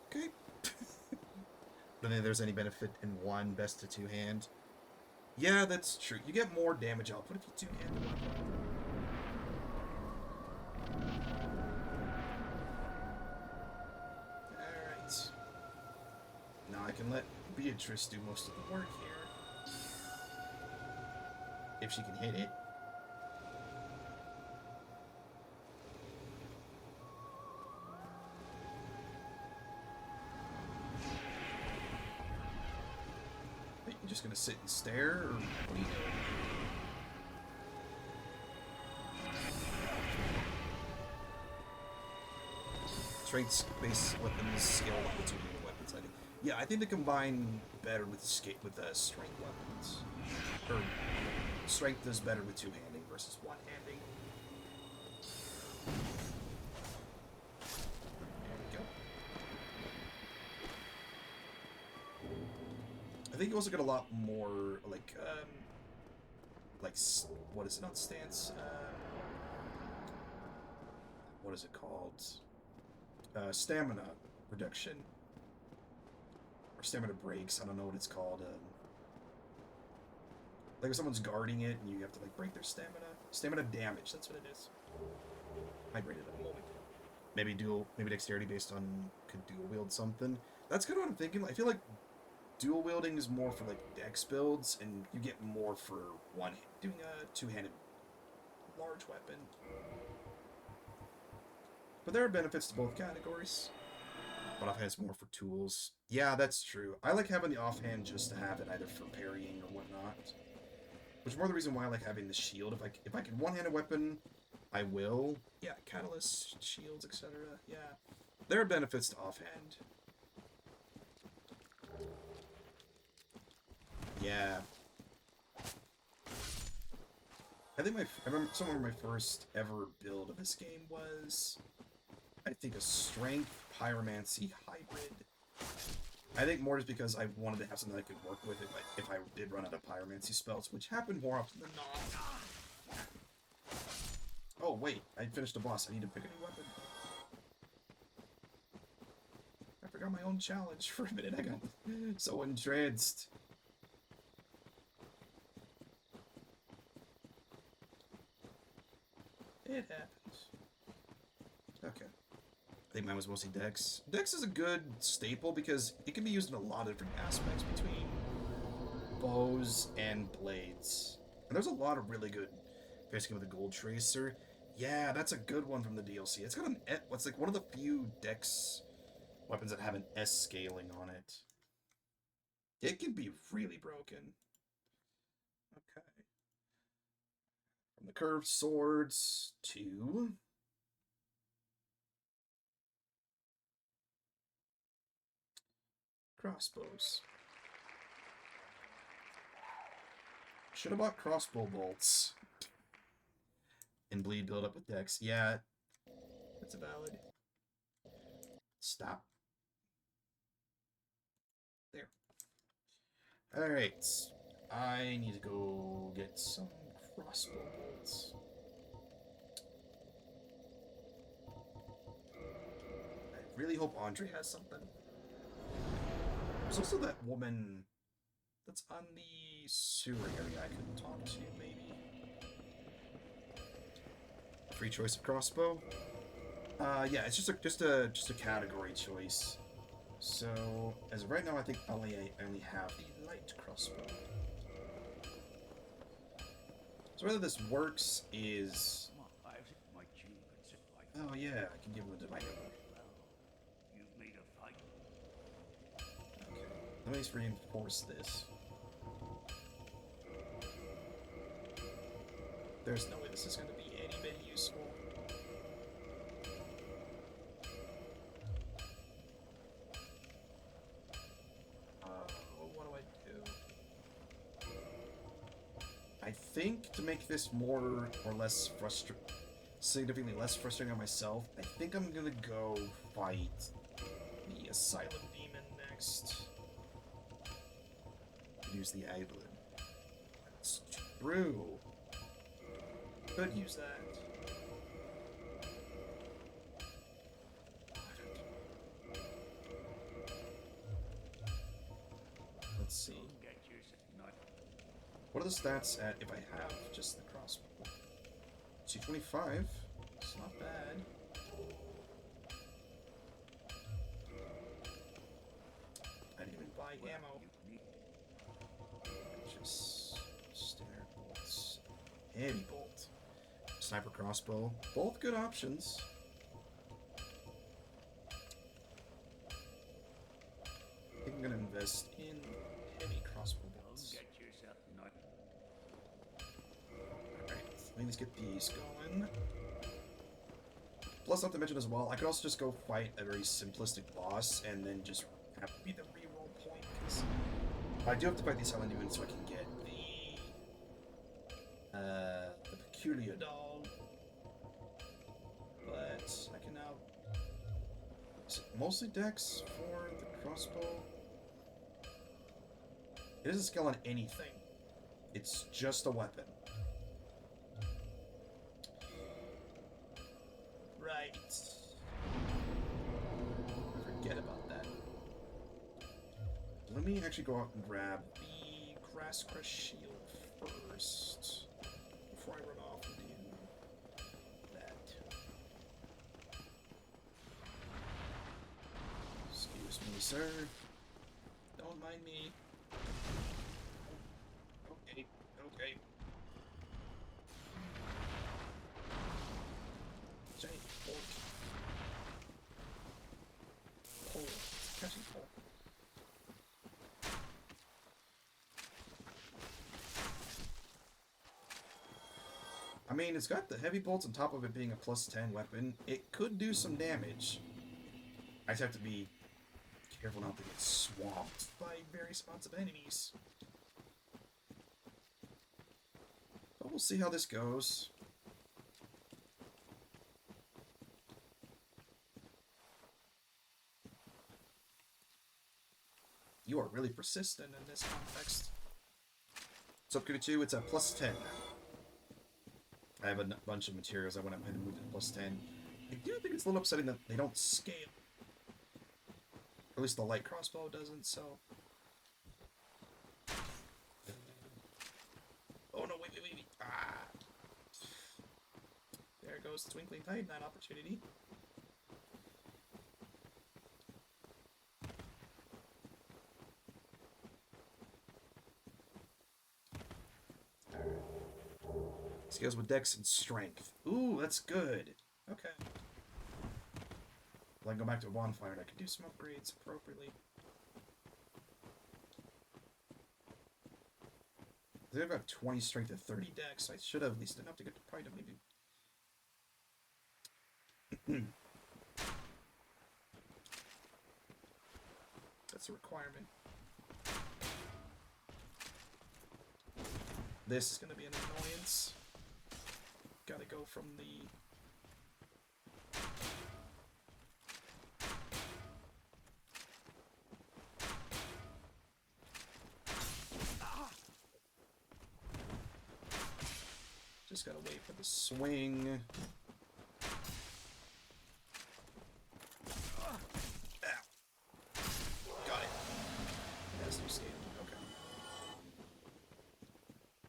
Okay. Don't think there's any benefit in one best to two hand. Yeah, that's true. You get more damage output if you two hand the weapon. Alright. Now I can let Beatrice do most of the work here. If she can hit it. Wait, you just gonna sit and stare, or what are you doing? Strength-based weapons, skill level 2 weapons, I think. Yeah, I think they combine better with strength weapons. Or strength does better with two-handing versus one-handing. There we go. I think you also get a lot more, like, what is it, not stance? What is it called? Stamina reduction. Or stamina breaks, I don't know what it's called. Like if someone's guarding it and you have to like break their stamina. Stamina damage, that's what it is. I rated it a moment. Maybe dexterity based on could dual wield something. That's kind of what I'm thinking. I feel like dual wielding is more for like dex builds, and you get more for doing a two-handed large weapon. But there are benefits to both categories. But offhand is more for tools. Yeah, that's true. I like having the offhand just to have it either for parrying or whatnot. Which is more the reason why I like having the shield. If I can one-hand a weapon, I will. Yeah, catalyst, shields, etc. Yeah. There are benefits to offhand. Yeah. I remember my first ever build of this game was, I think, a strength pyromancy hybrid. I think more just because I wanted to have something I could work with if I did run out of pyromancy spells, which happened more often than not. Oh wait, I finished a boss. I need to pick a new weapon. I forgot my own challenge for a minute. I got so entranced. It happens. Okay. I think mine was mostly Dex. Dex is a good staple because it can be used in a lot of different aspects between bows and blades. And there's a lot of really good basically with a gold tracer. Yeah, that's a good one from the DLC. It's got what's like one of the few Dex weapons that have an S scaling on it. It can be really broken. Okay. From the curved swords to crossbows. Should have bought crossbow bolts. And bleed build up with dex. Yeah, that's a valid. Stop. There. Alright. I need to go get some crossbow bolts. I really hope Andre has something. There's also that woman that's on the sewer area I could talk to, maybe. Free choice of crossbow? Yeah, it's just a category choice. So, as of right now, I think I only have the light crossbow. So whether this works is... Oh yeah, I can give him a diviner. Okay, let me just reinforce this. There's no way this is going to be any bit useful. What do I do? think to make this more or less significantly less frustrating on myself, I think I'm gonna go fight the Asylum Demon next. Use the Idolin. That's true. Could use that. Let's see. What are the stats at if I have just the crossbow? 225. It's not bad. I didn't even buy ammo. Just standard bolts. Heavy bolt. Sniper crossbow. Both good options. I think I'm gonna invest in heavy crossbow bolts. Alright, let me just get these going. Plus, not to mention as well, I could also just go fight a very simplistic boss and then just have to be the reroll point, because I do have to fight the Asylum Demon so I can get the Peculiar Doll. But I can now... Is it mostly dex for the crossbow? It doesn't scale on anything. It's just a weapon. Right. Forget about that. Let me actually go out and grab the Grass Crush Shield first. Before I run off and do that. Excuse me, sir. Don't mind me. Okay, okay. Giant pork. Pole. It's catching pole. I mean, it's got the heavy bolts on top of it being a +10 weapon. It could do some damage. I just have to be careful not to get swamped by various amounts of enemies. But we'll see how this goes. You are really persistent in this context. What's up, Kudichu? It's a +10. I have a bunch of materials I went up ahead and moved to +10. I do think it's a little upsetting that they don't scale. Or at least the light crossbow doesn't, so... Oh no, wait. Ah! There goes the Twinkling Titanite opportunity. Scales with dex and strength. Ooh, that's good. Okay. Well, I can go back to a bonfire and I can do some upgrades appropriately. I think I've got 20 strength and 30 dex, so I should have at least enough to get to probably to maybe... That's a requirement. This is going to be an annoyance. Gotta go from the... Just gotta wait for the swing. Ow. Got it. That's no scaling. Okay.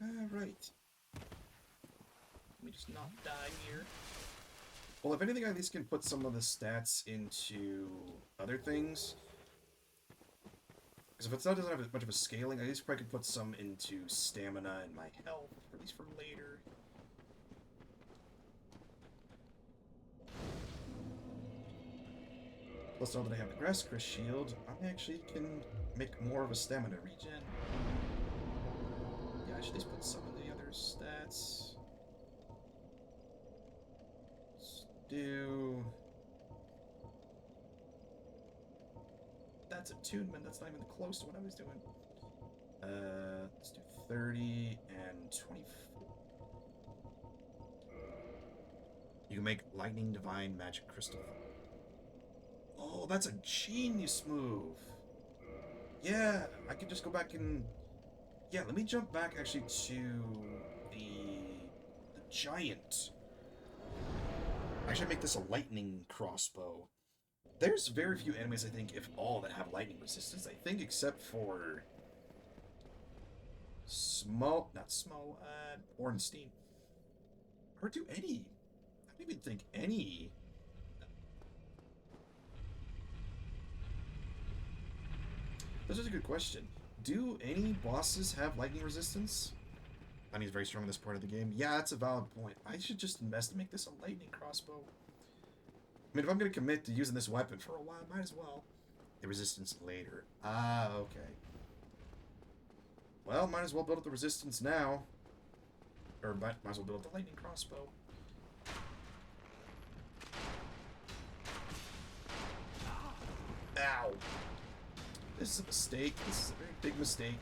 Alright. Let me just not die here. Well, if anything, I at least can put some of the stats into other things. Because if it's not doesn't have much of a scaling, I at least probably could put some into stamina and my health, at least for later. Plus, now that I have the Grass Crush Shield, I actually can make more of a stamina regen. Yeah, I should at least put some of the other stats. Let's do... That's attunement, that's not even close to what I was doing. Let's do 30 and You can make lightning, divine, magic, crystal. Oh, that's a genius move. Yeah, I could just go back and... Yeah, let me jump back actually to the giant. I should make this a lightning crossbow. There's very few enemies, I think, if all, that have lightning resistance. I think except for... Ornstein. Or do any? I don't even think any. This is a good question. Do any bosses have lightning resistance? I mean, he's very strong in this part of the game. Yeah, that's a valid point. I should just invest and make this a lightning crossbow. I mean, if I'm going to commit to using this weapon for a while, might as well. The resistance later. Ah, okay. Well, might as well build up the resistance now. Or might as well build up the lightning crossbow. Ow! This is a mistake. This is a very big mistake.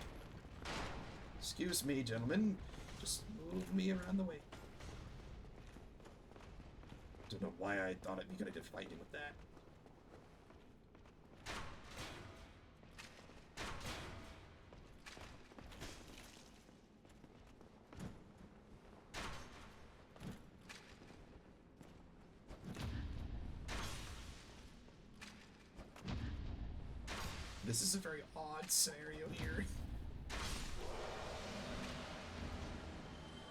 Excuse me, gentlemen. Just move me around the way. Don't know why I thought I'd be good at fighting with that. This is a very odd scenario here.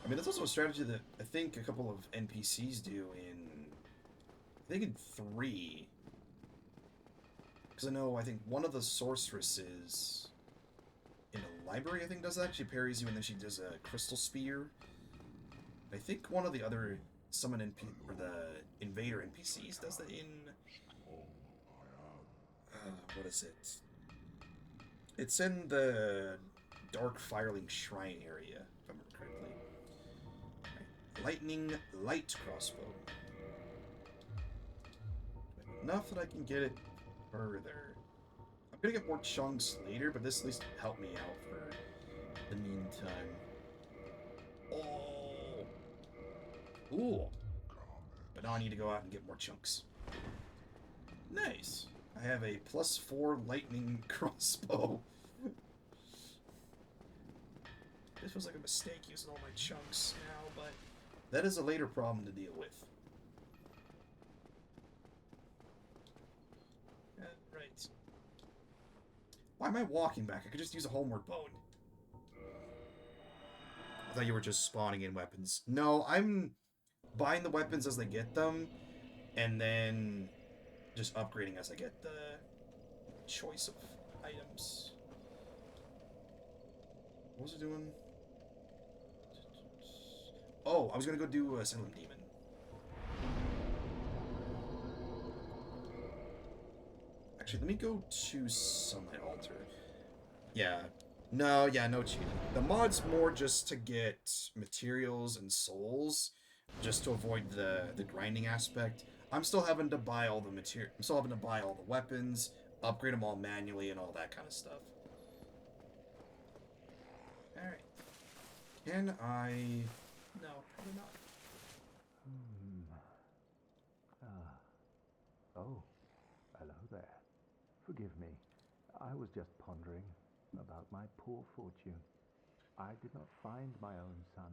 I mean, that's also a strategy that I think a couple of NPCs do in... I think in 3. Because I think one of the sorceresses in a library, I think, does that. She parries you and then she does a crystal spear. I think one of the other summon or the invader NPCs does that in... what is it? It's in the Dark Firelink Shrine area, if I remember correctly. Right. Lightning Light Crossbow. Enough that I can get it further. I'm gonna get more chunks later, but this at least helped me out for the meantime. Oh! Ooh! But now I need to go out and get more chunks. Nice! I have a +4 lightning crossbow. This feels like a mistake using all my chunks now, but that is a later problem to deal with. Right. Why am I walking back? I could just use a homeward bone. I thought you were just spawning in weapons. No, I'm buying the weapons as they get them, and then just upgrading as I get the choice of items. What was it doing? Oh, I was gonna go do Asylum Demon. Actually, let me go to Sunlight Altar. Yeah. No, yeah, no cheating. The mod's more just to get materials and souls, just to avoid the grinding aspect. I'm still having to buy all the material. I'm still having to buy all the weapons, upgrade them all manually, and all that kind of stuff. All right. Can I? No, probably not. Oh, hello there. Forgive me. I was just pondering about my poor fortune. I did not find my own son,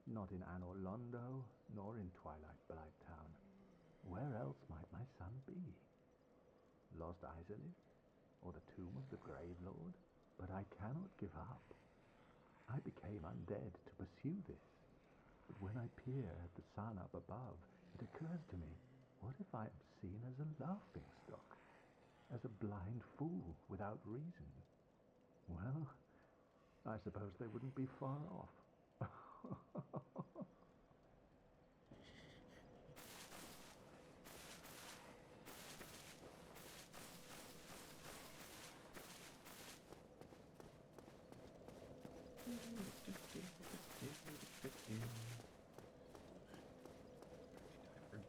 not in Anor Londo, nor in Twilight Blighttown. Where else might my son be? Lost Asylum? Or the tomb of the Grave Lord? But I cannot give up. I became undead to pursue this. But when I peer at the sun up above, it occurs to me, what if I am seen as a laughingstock? As a blind fool without reason? Well, I suppose they wouldn't be far off.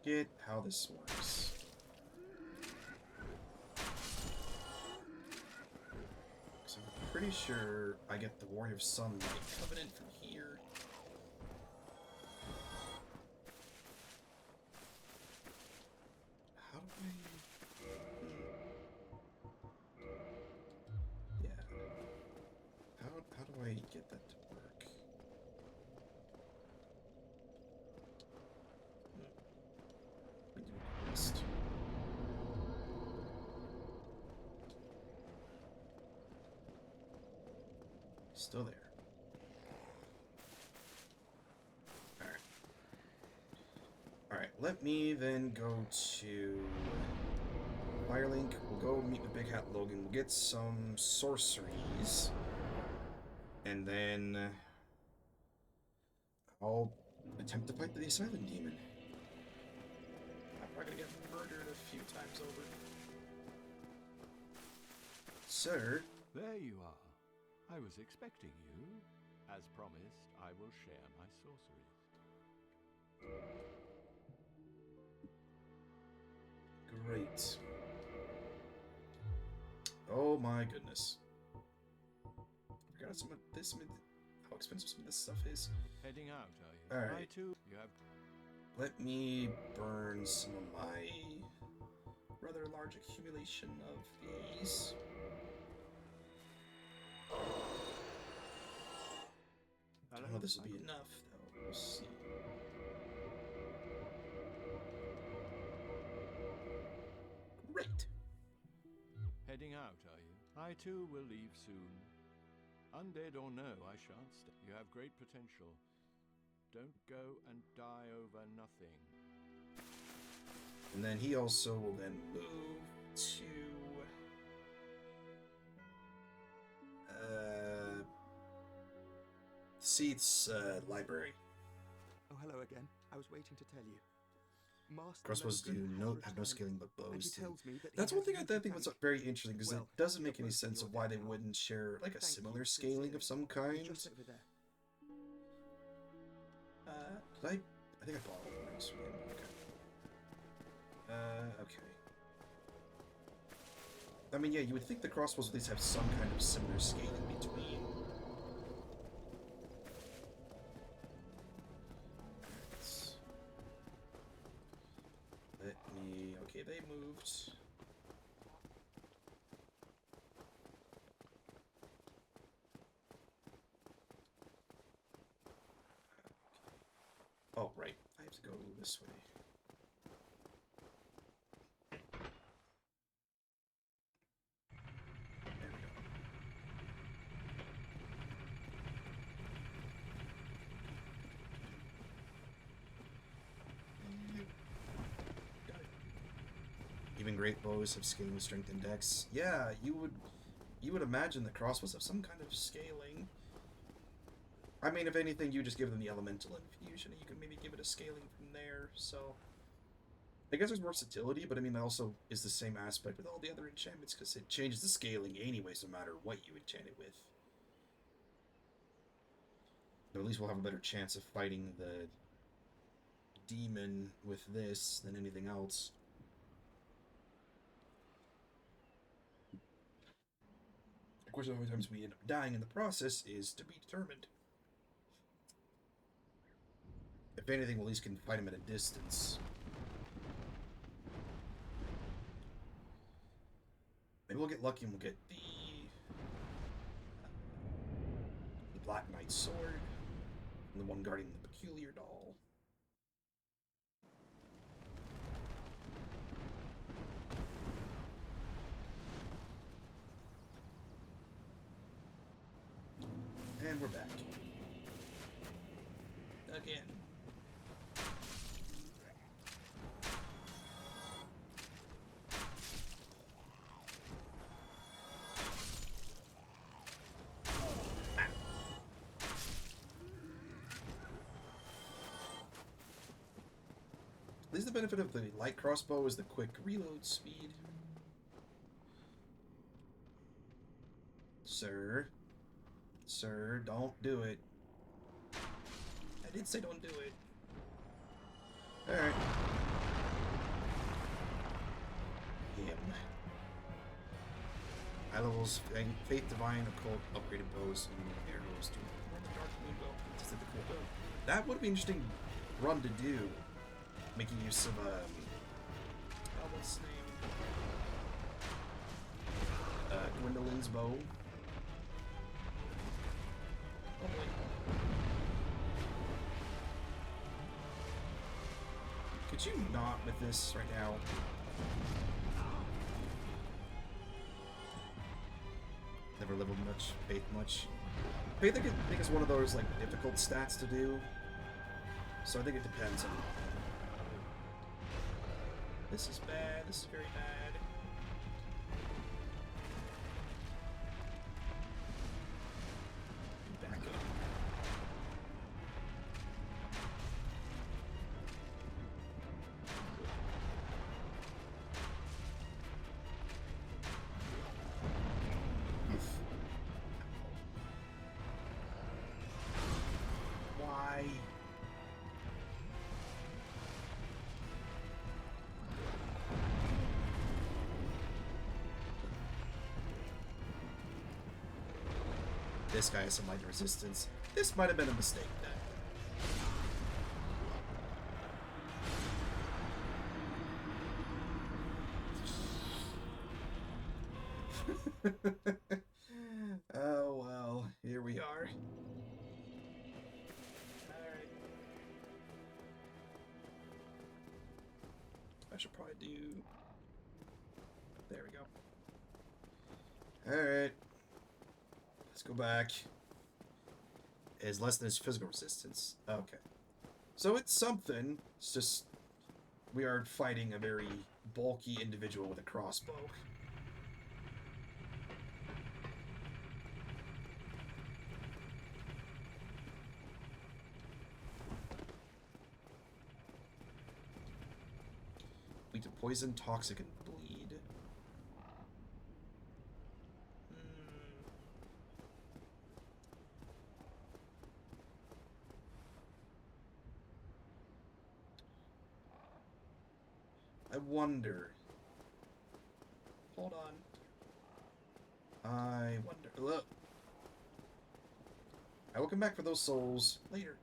Forget how this works. So I'm pretty sure I get the Warrior of Sunlight Covenant from here. Still there. Alright. Alright, let me then go to Firelink. We'll go meet with Big Hat Logan. We'll get some sorceries. And then I'll attempt to fight the Asylum demon. I'm probably gonna get murdered a few times over. Sir. There you are. I was expecting you. As promised, I will share my sorceries. Great. Oh my goodness. I forgot some of this, how expensive some of this stuff is. Heading out, are you? Alright. I too. You have. Let me burn some of my rather large accumulation of these. I don't know if this will be enough, though. We'll see. Great. Heading out, are you? I too will leave soon. Undead or no, I shan't stay. You have great potential. Don't go and die over nothing. And then he also will then move to Seath's library. Oh, hello again. I was waiting to tell you. Master Crossbows do Logan has have no returned, scaling, but and he bows do. tells me that he That's one has thing you I to think was thank. very interesting, because it Well, doesn't make you're any both in sense your of why they debt now. wouldn't share like a Thank similar you, scaling of some kind. Just over there. Did I think I bought all of those from him. Okay. Okay. I mean, yeah, you would think the crossbows at least have some kind of similar scaling between. Let me... Okay, they moved. Oh, right. I have to go this way. There we go. Got it. Even great bows have scaling, strength, and dex. Yeah, you would imagine the crossbows have some kind of scaling. I mean, if anything, you just give them the elemental infusion, and you can maybe give it a scaling from there, so... I guess there's versatility, but I mean, that also is the same aspect with all the other enchantments, because it changes the scaling anyways, no matter what you enchant it with. But at least we'll have a better chance of fighting the demon with this than anything else. Of course, the only times we end up dying in the process is to be determined. If anything, we'll at least can fight him at a distance. Maybe we'll get lucky and we'll get the Black Knight's sword and the one guarding the peculiar doll. And we're back. Again. At least the benefit of the light crossbow is the quick reload speed. Sir. Sir, don't do it. I did say don't do it. Alright. Him. High levels, Faith Divine, Occult, upgraded bows, and arrows to perform the Dark Moon bow. Tested the cool bow. That would be an interesting run to do. Making use of, what's his name? Gwendolyn's bow. Oh boy. Could you not with this right now? Never leveled much, faith much. I think it's one of those like difficult stats to do. So I think it depends on. This is bad. This is very bad. Back up. Why? This guy has some light resistance. This might have been a mistake then. Oh well, here we are. Alright. I should probably do... There we go. Alright. Let's go back. Is less than his physical resistance. Okay. So it's something. It's just... We are fighting a very bulky individual with a crossbow. Weak to poison, toxic, and bleed. I wonder. Hold on. I wonder. Look. I will come back for those souls later.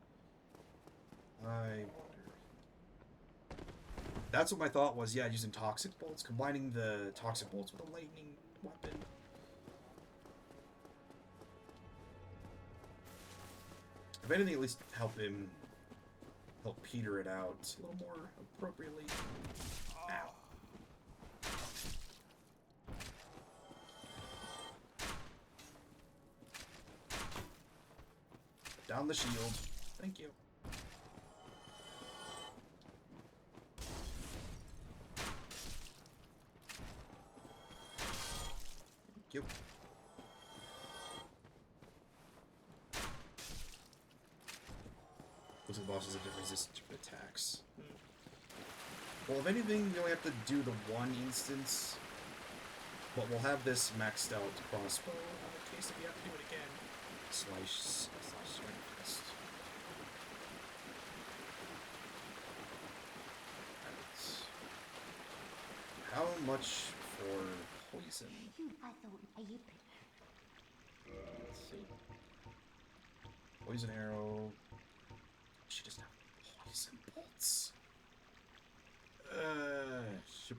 I wonder. That's what my thought was. Yeah, using toxic bolts, combining the toxic bolts with a lightning weapon. If anything, at least help peter it out a little more appropriately. Ow. Down the shield. Thank you. Thank you. Looks like the boss has a different resistance to attacks. Well, if anything, you only have to do the one instance, but we'll have this maxed out crossbow in case if you have to do it again. Slice strength test. Right. How much for poison? Let's see. Poison arrow. She doesn't have poison bolts.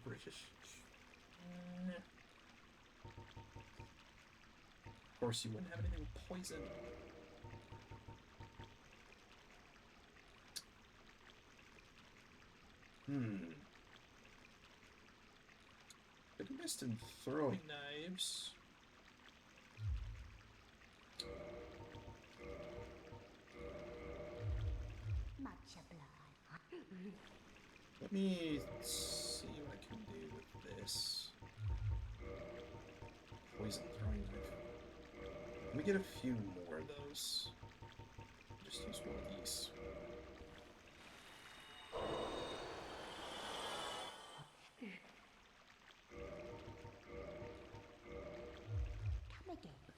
British. Of course you wouldn't have anything with poison. Bit missed in throwing knives. Let me see what I can do with this. Poison throwing knife. Let me get a few more of those. Just use one of these.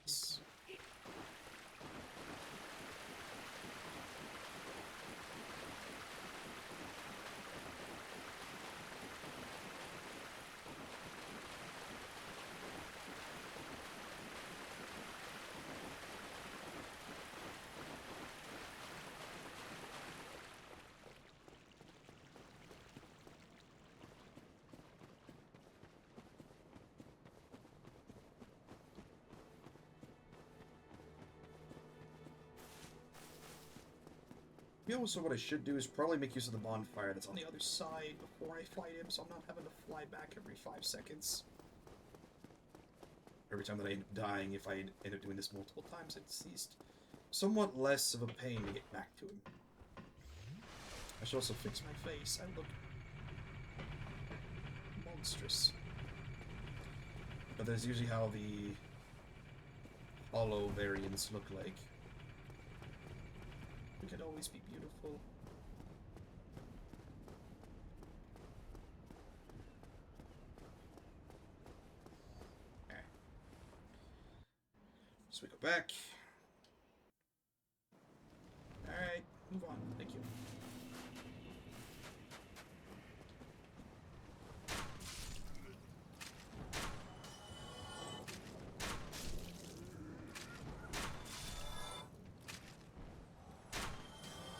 Nice. Also, what I should do is probably make use of the bonfire that's on the other side before I fight him, so I'm not having to fly back every 5 seconds. every time that I end up dying, if I end up doing this multiple times, it's least somewhat less of a pain to get back to him. I should also fix my face. I look monstrous. But that's usually how the hollow variants look like. It could always be beautiful. Alright. So we go back. Alright, move on. Thank you.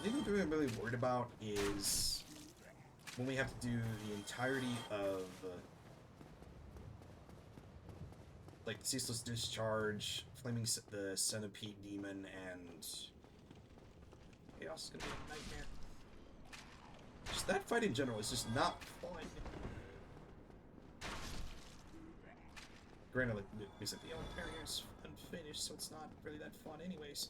The thing that I'm really worried about is when we have to do the entirety of like the Ceaseless Discharge, Flaming the Centipede Demon, and Chaos is gonna be a nightmare. Just that fight in general is just not fun. Granted, like, the Yellow Barrier is unfinished, so it's not really that fun anyways.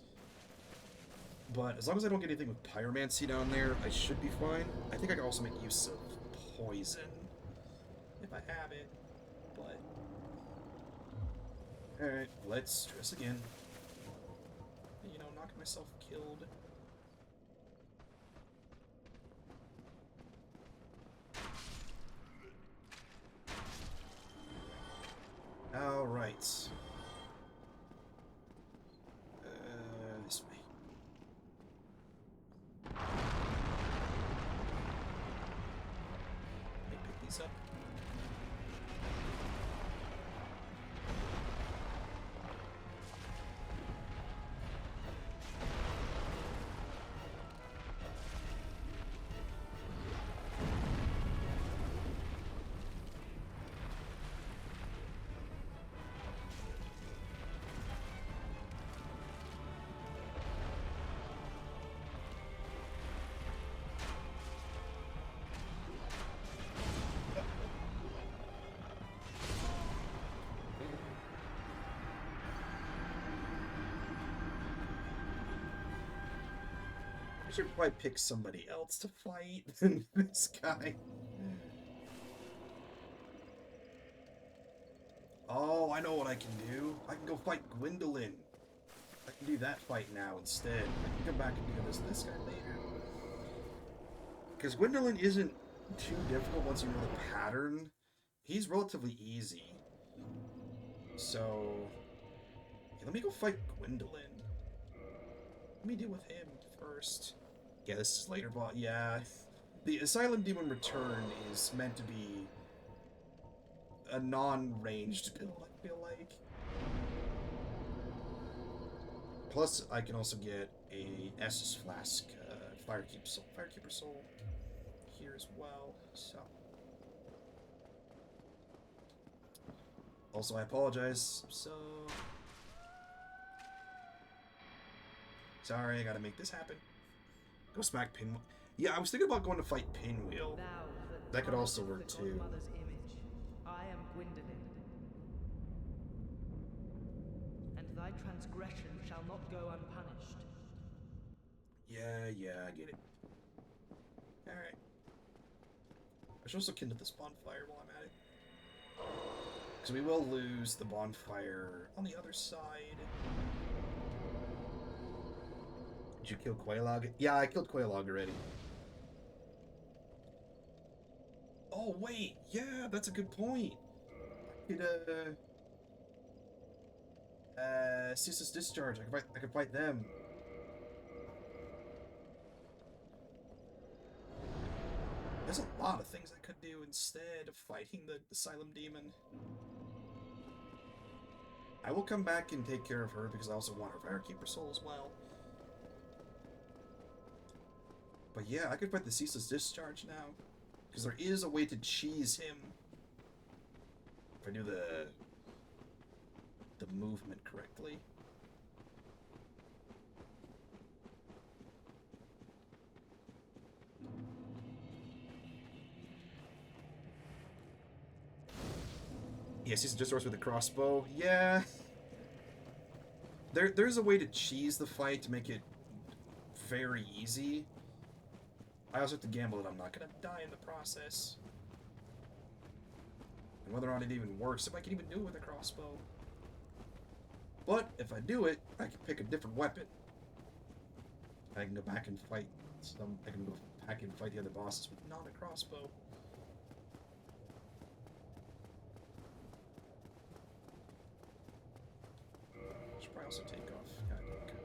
But as long as I don't get anything with Pyromancy down there, I should be fine. I think I can also make use of Poison if I have it, but... Alright, let's stress again. You know, knock myself killed. Alright. This way. Let me pick these up. I should probably pick somebody else to fight than this guy. Oh, I know what I can do. I can go fight Gwendolyn. I can do that fight now instead. I can come back and do this guy later. Because Gwendolyn isn't too difficult once you know the pattern. He's relatively easy. So, yeah, let me go fight Gwendolyn. Let me deal with him first. Yeah, this is later boss. Yeah, the Asylum Demon Return is meant to be a non-ranged build, I feel like. Plus, I can also get a Estus Flask, Firekeeper Soul here as well. So, also I apologize. So, sorry, I gotta make this happen. Go smack Pinwheel. Yeah, I was thinking about going to fight Pinwheel. That could also work too. I am Gwendolyn, and thy transgression shall not go unpunished. Yeah, I get it. Alright. I should also kindle this bonfire while I'm at it. Because we will lose the bonfire on the other side. Did you kill Quailog? Yeah, I killed Quailog already. Oh, wait! Yeah, that's a good point! I could, Ceaseless Discharge. I could fight them. There's a lot of things I could do instead of fighting the Asylum Demon. I will come back and take care of her because I also want her Firekeeper Soul as well. But yeah, I could fight the Ceaseless Discharge now. Because there is a way to cheese him. If I do the movement correctly. Yes, he's just with a crossbow. Yeah. There's a way to cheese the fight to make it very easy. I also have to gamble that I'm not gonna die in the process. And whether or not it even works, if I can even do it with a crossbow. But if I do it, I can pick a different weapon. I can go back and fight I can go back and fight the other bosses with not a crossbow. Should probably also take off. Okay.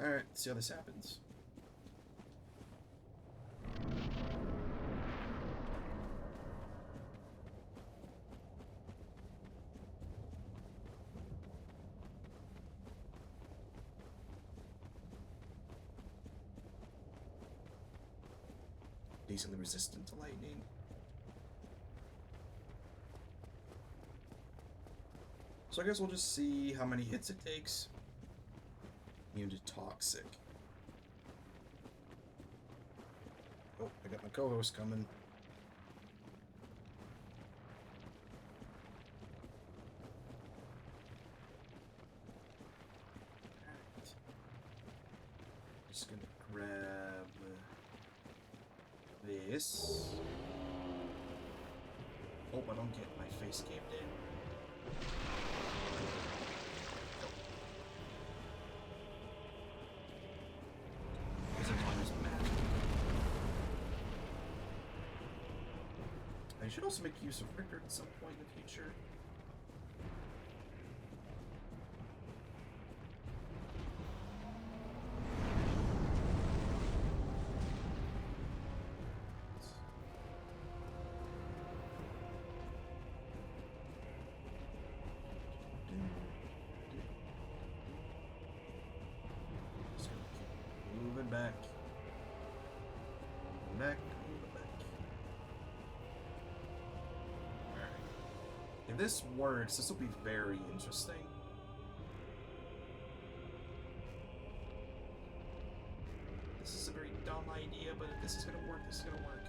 Alright, let's see how this happens. Decently resistant to lightning. So I guess we'll just see how many hits it takes. Immune to toxic. Oh, I got my co-host coming. Alright. Just gonna grab this. Hope I don't get my face caved in. I should also make use of Rickard at some point in the future. Just gonna keep moving back. Moving back. If this works, this will be very interesting. This is a very dumb idea, but if this is gonna work, this is gonna work.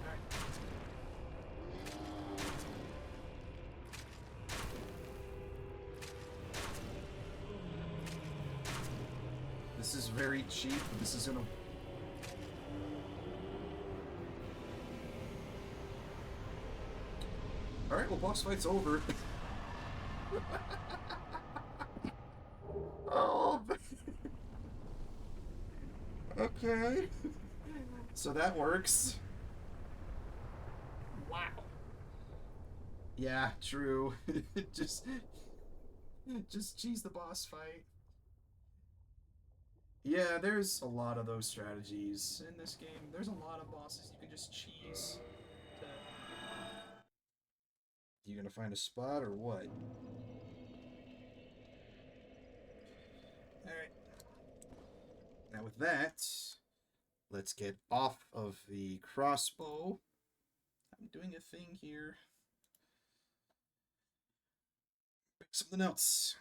Alright. This is very cheap, but this is gonna... Alright, well, boss fight's over. Oh, okay. So that works. Wow. Yeah, true. just cheese the boss fight. Yeah, there's a lot of those strategies in this game. There's a lot of bosses you can just cheese. You gonna find a spot or what? Alright. Now with that, let's get off of the crossbow. I'm doing a thing here. Pick something else.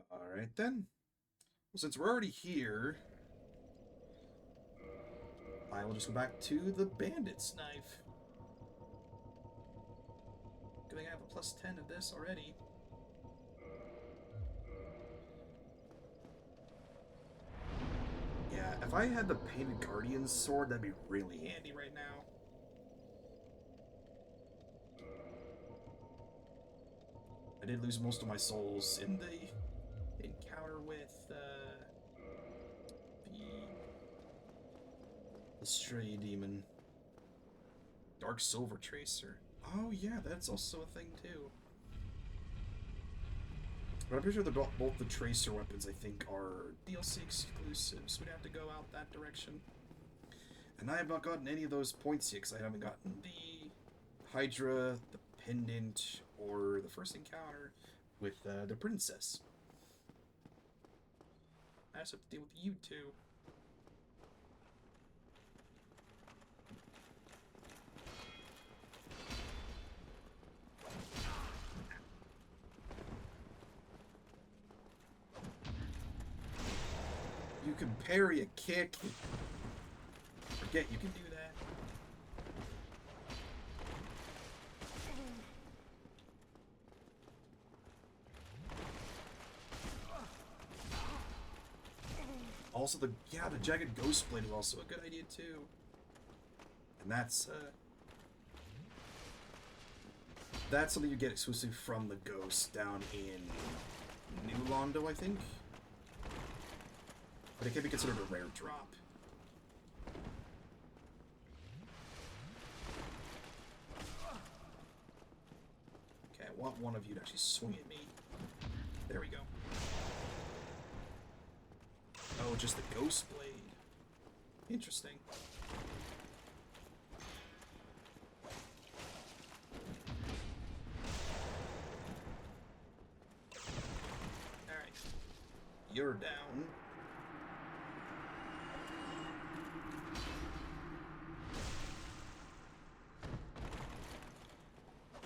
Alright then. Well, since we're already here, I will just go back to the bandit's knife. Good thing I have a plus 10 of this already. Yeah, if I had the Painted Guardian's sword, that'd be really handy right now. I did lose most of my souls in the encounter with the stray demon. Dark Silver Tracer. Oh yeah, that's also a thing too. But I'm pretty sure both the Tracer weapons, I think, are DLC exclusives, so we'd have to go out that direction. And I have not gotten any of those points yet, because I haven't gotten the Hydra, the Pendant, or the first encounter with the Princess. I also have to deal with you two. can parry a kick. Forget you can do that. Also, the jagged ghost blade is also a good idea too. And that's something you get exclusive from the ghost down in New Londo, I think. But it can be considered a rare drop. Okay, I want one of you to actually swing at me. There we go. Oh, just the ghost blade. Interesting. Alright. You're down.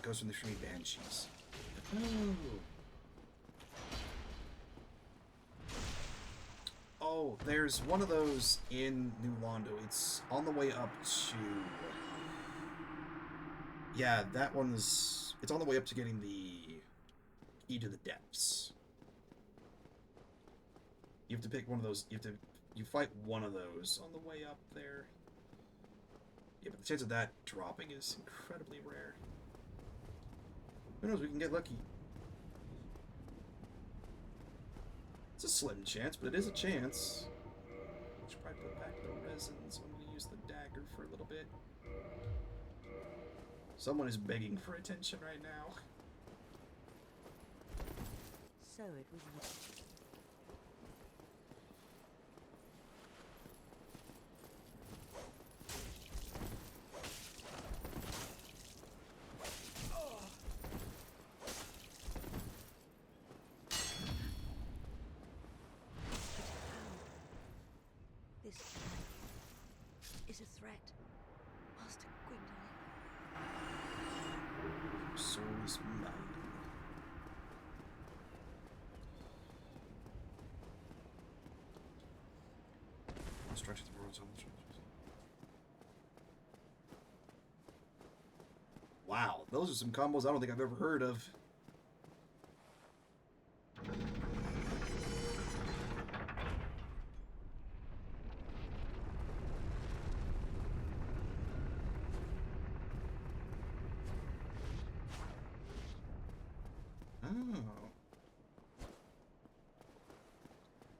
Goes from the Free Banshees. Oh. Oh, there's one of those in New Londo. It's on the way up to... Yeah, that one's... It's on the way up to getting the key to the depths. You have to pick one of those. You fight one of those on the way up there. Yeah, but the chance of that dropping is incredibly rare. Who knows, we can get lucky. It's a slim chance, but it is a chance. Should probably put back the resin, so I'm going to use the dagger for a little bit. Someone is begging for attention right now. So it was you. This is a threat, Master Gwendolyn. Your soul is mine. Structure the world's own structures. Wow, those are some combos I don't think I've ever heard of.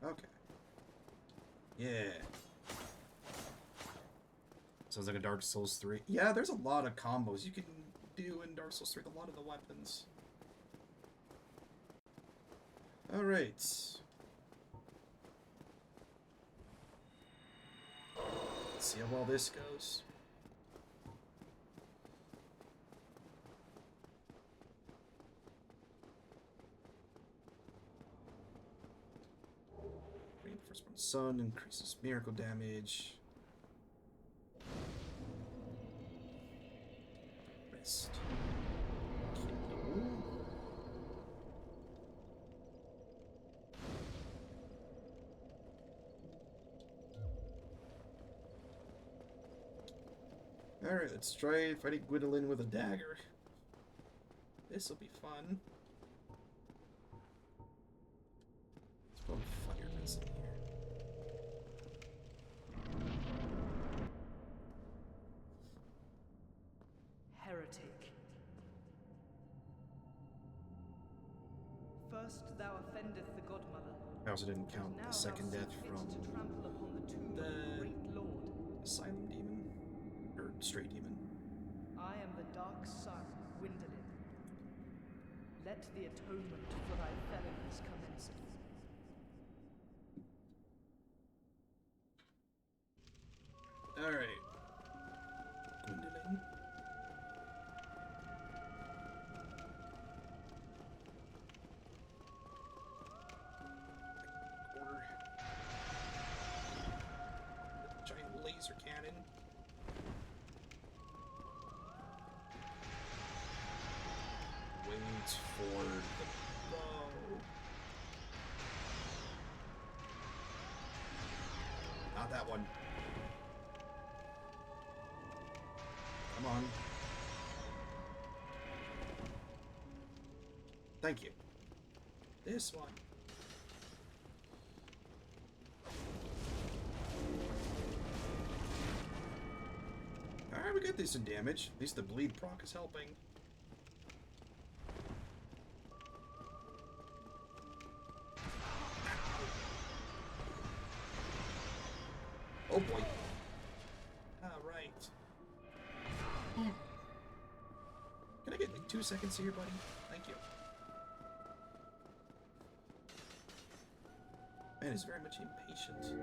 Okay. Yeah. Sounds like a Dark Souls 3. Yeah, there's a lot of combos you can do in Dark Souls 3 with a lot of the weapons. Alright. Let's see how well this goes. Firstborn Sun increases miracle damage. Rest. Kindle. Alright, let's try fighting Gwendolyn with a dagger. This'll be fun. Let's put fire resin here. Heretic. First thou offendeth the Godmother. I also didn't count Now the second thou death seest fit from to trample upon the tomb of the great Lord. Asylum demon. Or stray demon. I am the dark sun, Gwendolyn. Let the atonement for thy felonies commence. Alright. Gwendolyn. Order. Giant laser cannon. Waits for the bow. that one. Come on. Thank you. This one. Alright, we got this in damage. At least the bleed proc is helping. Oh boy. Alright. Can I get like 2 seconds here, buddy? Thank you. Man is very much impatient.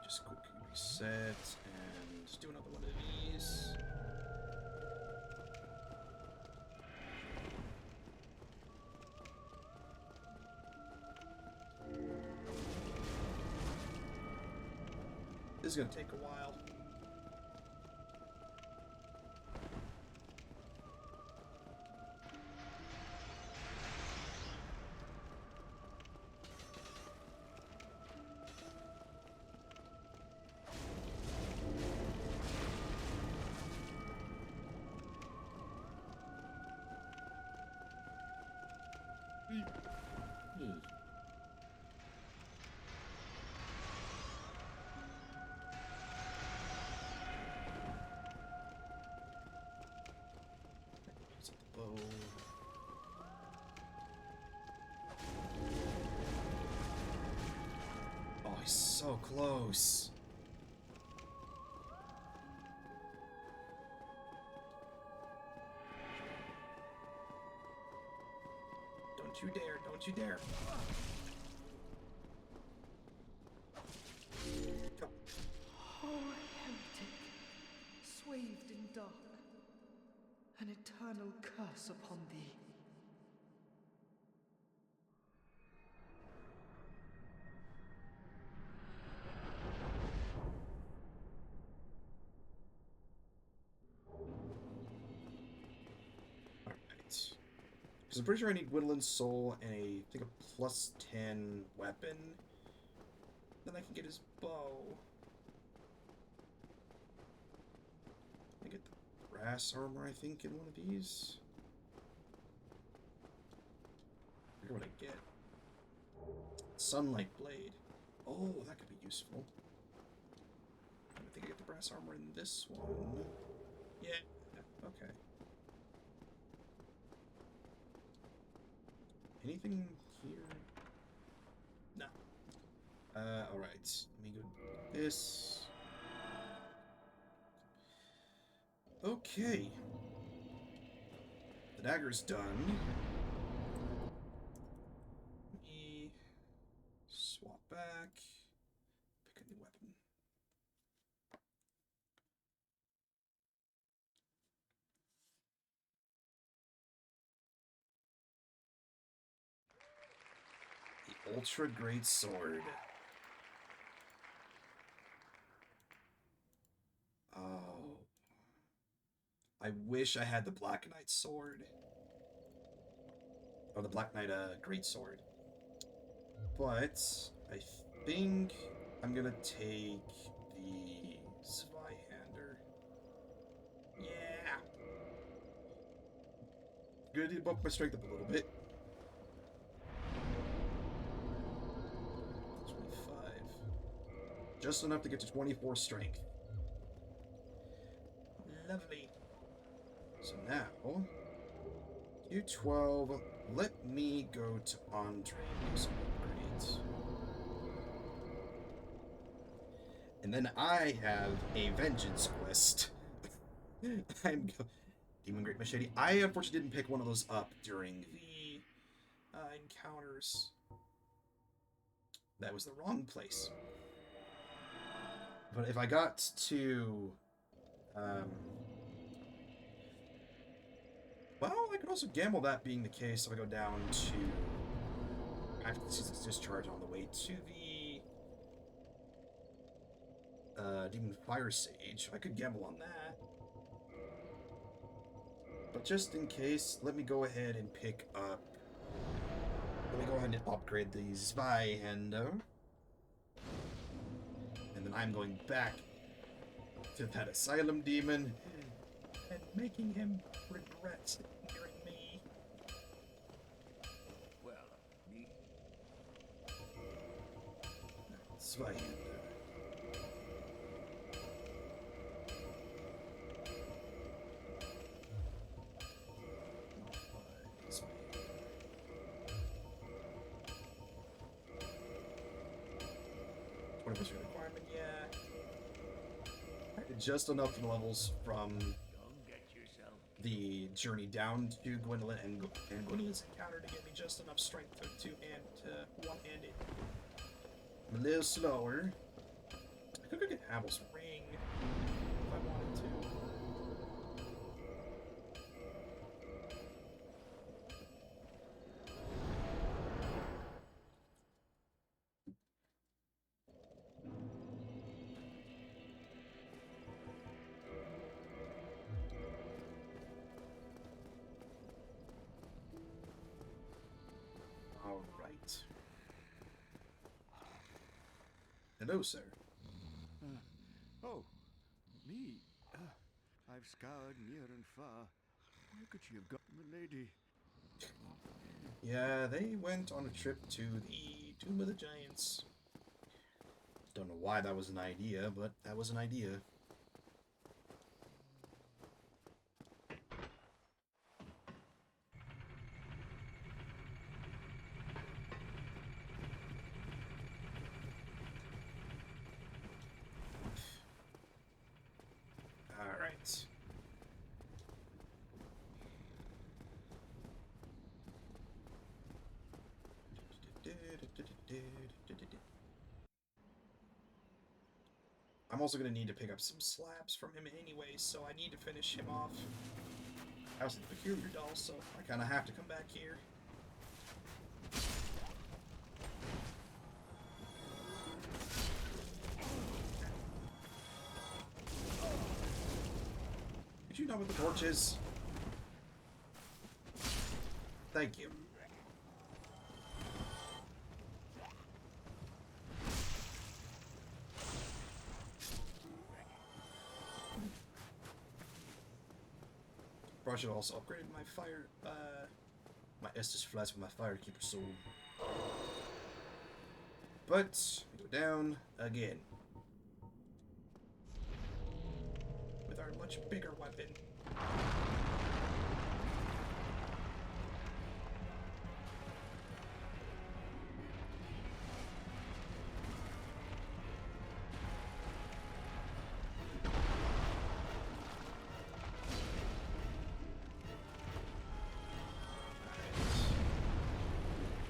Just quickly reset and do another one of these. This is gonna take a while. Oh, he's so close. Don't you dare, don't you dare. Come. Oh, heretic, swathed in dark, an eternal curse upon thee. Because I'm pretty sure I need Gwendolyn's soul and I think a +10 weapon. Then I can get his bow. I get the brass armor, I think, in one of these. I forget what I get. Sunlight blade. Oh, that could be useful. I think I get the brass armor in this one. Yeah, okay. Anything here? No. Alright. Let me go do this. Okay. The dagger's done. Let me swap back. Pick a new weapon. Ultra Greatsword. Oh. I wish I had the Black Knight sword. Or the Black Knight Greatsword. But I think I'm gonna take the Zweihander. Yeah. Gonna bump my strength up a little bit. 25. Just enough to get to 24 strength. Lovely. So now, Q12, let me go to Andre and do some upgrades. And then I have a vengeance quest. Demon Great Machete. I unfortunately didn't pick one of those up during the encounters. That was the wrong place. But if I got to could also gamble that being the case if I go down to Untitled Ceaseless Discharge on the way to the Demon Fire Sage. I could gamble on that. But just in case, let me go ahead and pick up... Let me go ahead and upgrade the Zweihander. And then I'm going back to that Asylum demon and making him regret hearing me. Well, me. Zweihander. Requirement, yeah. Just enough levels from the journey down to Gwendolyn and Gwendolyn's encounter to get me just enough strength to one-hand it. I'm a little slower. I could go get Abel's ring if I wanted to. Hello, sir. Oh, me. I've scoured near and far. Where could she have got the lady? Yeah, they went on a trip to the Tomb of the Giants. Don't know why that was an idea, but that was an idea. Alright. I'm also going to need to pick up some slabs from him anyway, so I need to finish him off. I was in the Peculiar Doll, so I kind of have to come back here. Could you not with the torches? Thank you. Probably should also upgrade my fire, my Estus Flask with my Firekeeper Soul. But, we go down again. With our much bigger weapon.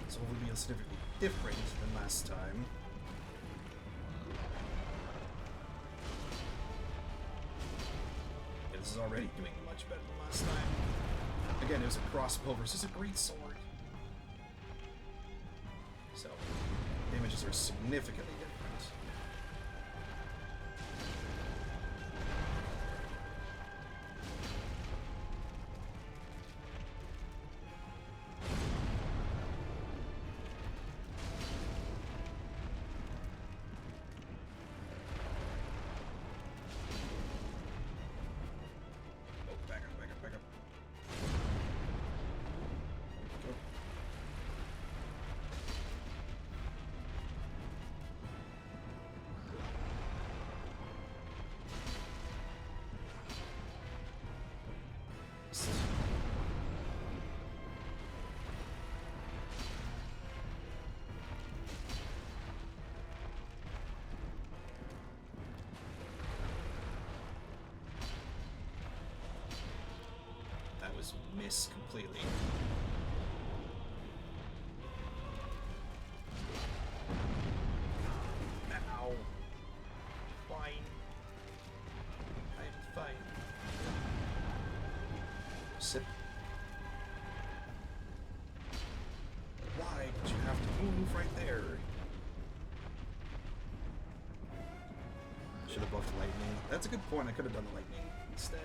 So hopefully be significantly different than last time. Yeah, this is already doing much better than last time. Again, it was a crossbow versus a greatsword. So, damages are significantly different. Back up. Go. That was miss completely. Ow. Fine. I'm fine. Sip. buff right there. Should have buffed lightning. That's a good point. I could have done the lightning instead.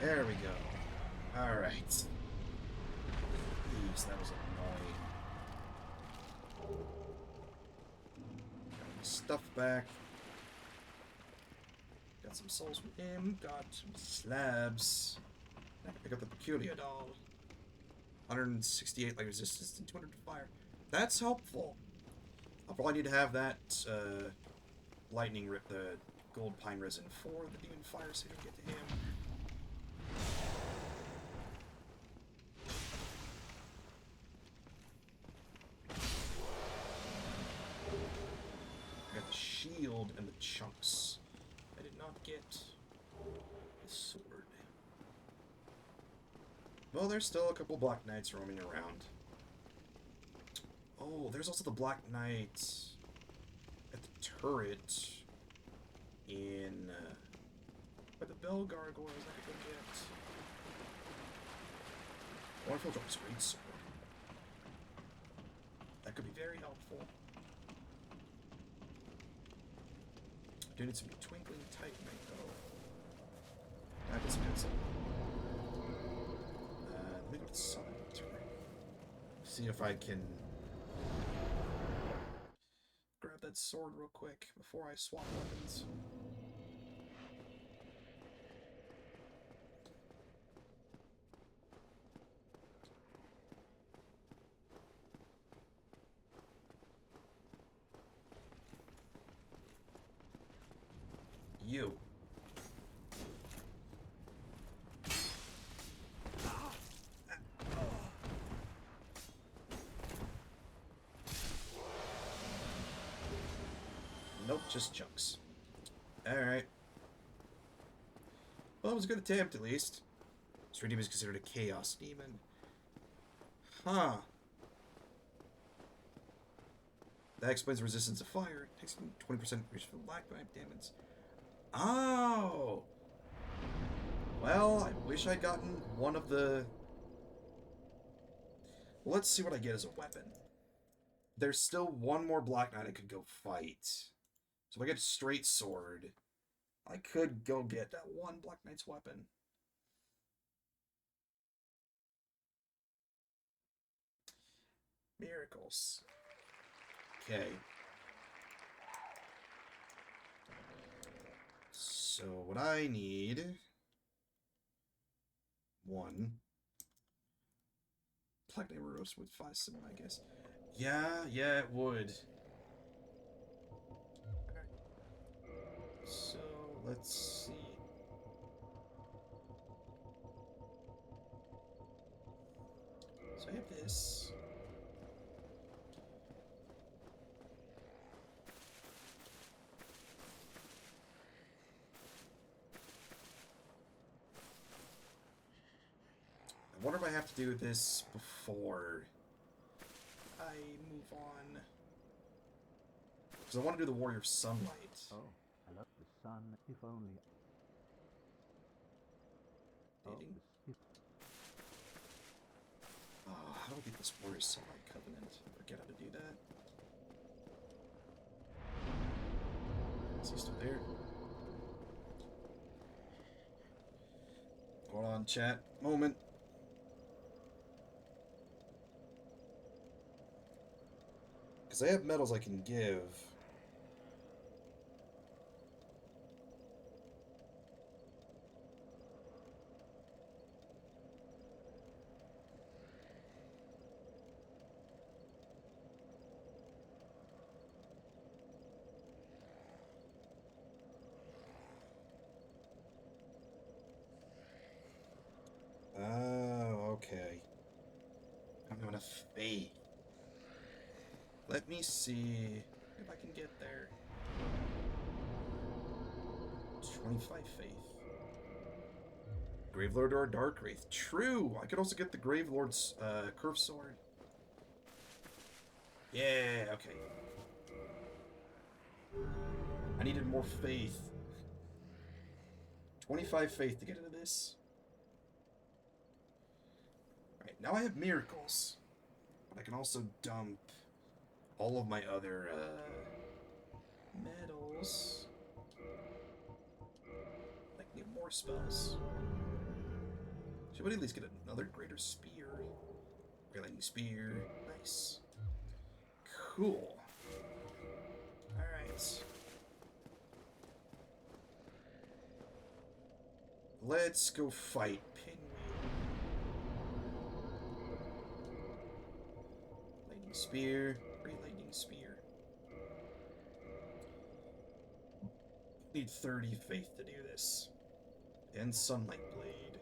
There we go. Alright. Jeez, that was annoying. Got my stuff back. Got some souls from him. Got some slabs. I can pick up the peculiar doll. 168 light resistance and 200 to fire. That's helpful. I'll probably need to have that lightning rip the gold pine resin for the demon fire so you don't get to him. I got the shield and the chunks. I did not get the sword. Well, there's still a couple Black Knights roaming around. Oh, there's also the Black Knight at the turret in by the Bell Gargoyles I could go get. I wonder if he'll drop his Greatsword. That could be very helpful. I do need some Twinkling Titanite though. That is good stuff. Let me go to the sun. See if I can grab that sword real quick before I swap weapons. You. Nope, just chunks. Alright. Well, it was a good attempt, at least. This demon is considered a chaos demon. Huh. That explains the resistance to fire. It takes 20% increase for black knight damage. Oh! Well, I wish I'd gotten one of the... Well, let's see what I get as a weapon. There's still one more Black Knight I could go fight. So if I get a straight sword, I could go get that one Black Knight's weapon. Miracles. Okay. So what I need... One. Black Knight Roast with 5 summon, I guess. Yeah, it would. So, let's see. So I have this. I wonder if I have to do this before I move on. Because I want to do the Warrior of Sunlight. Oh, I love the sun, if only. Dating. Oh, how do I get this Warrior of Sunlight Covenant? I forget how to do that. Is he still there? Hold on, chat. Moment. Because I have medals I can give. Oh, okay. I don't have enough faith. Let me see if I can get there. 25 faith. Gravelord or Darkwraith. True! I could also get the Gravelord's curved sword. Yeah, okay. I needed more faith. 25 faith to get into this. Alright, now I have miracles. But I can also dump all of my other, medals. I can get more spells. Should we at least get another greater spear? Great lightning spear. Nice. Cool. Alright. Let's go fight Pinwheel. Lightning spear. Great lightning spear. Need 30 faith to do this. And Sunlight Blade.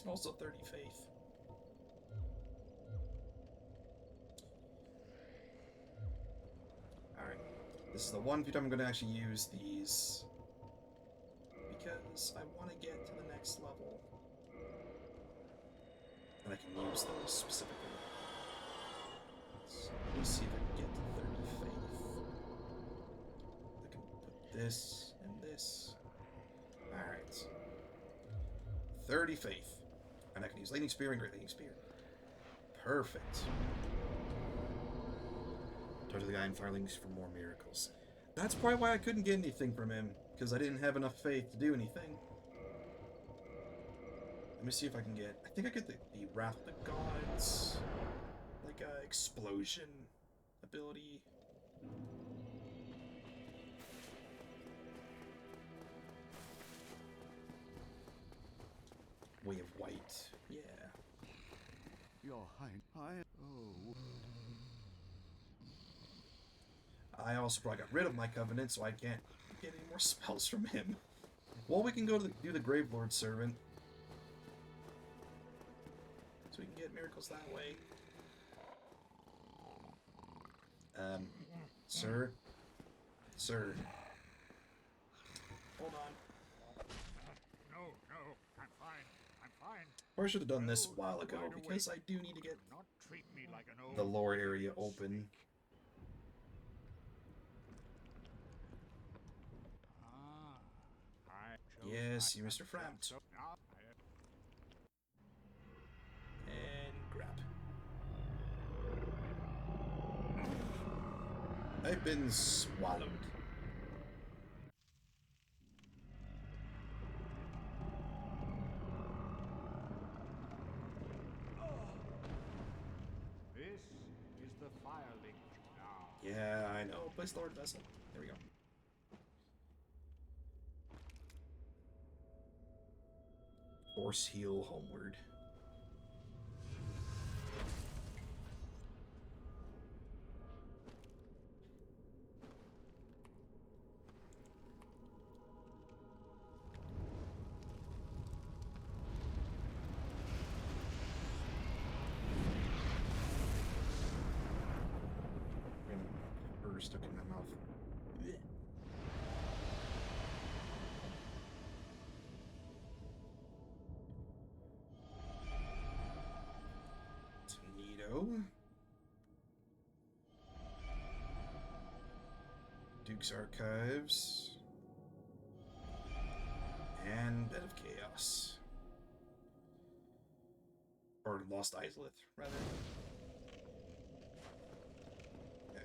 Also 30 faith. Alright. This is the one few time I'm going to actually use these. Because I want to get to the next level. And I can use those specifically. So let me see if I can get to 30 faith. I can put this and this. Alright. 30 faith. And I can use Lightning Spear and Great Lightning Spear. Perfect. Talk to the guy in Firelings for more miracles. That's probably why I couldn't get anything from him. Because I didn't have enough faith to do anything. Let me see if I can get... I think I get the Wrath of the Gods. Like a explosion ability. Way of White. Yeah. Your Highness. Oh. I also probably got rid of my Covenant, so I can't get any more spells from him. Well, we can go to do the Grave Lord Servant. So we can get miracles that way. Sir? Sir. Hold on. No, I'm fine. Or I should have done this a while ago, because I do need to get Not treat me like an old the lore area open. Yes, you Mr. Frampt. And grab. I've been swallowed. This is the Firelink now. Yeah, I know. Place Lord Vessel. There we go. Force heal homeward. Stuck in my mouth. Blech. Toledo. Duke's Archives. And Bed of Chaos. Or Lost Isleth, rather.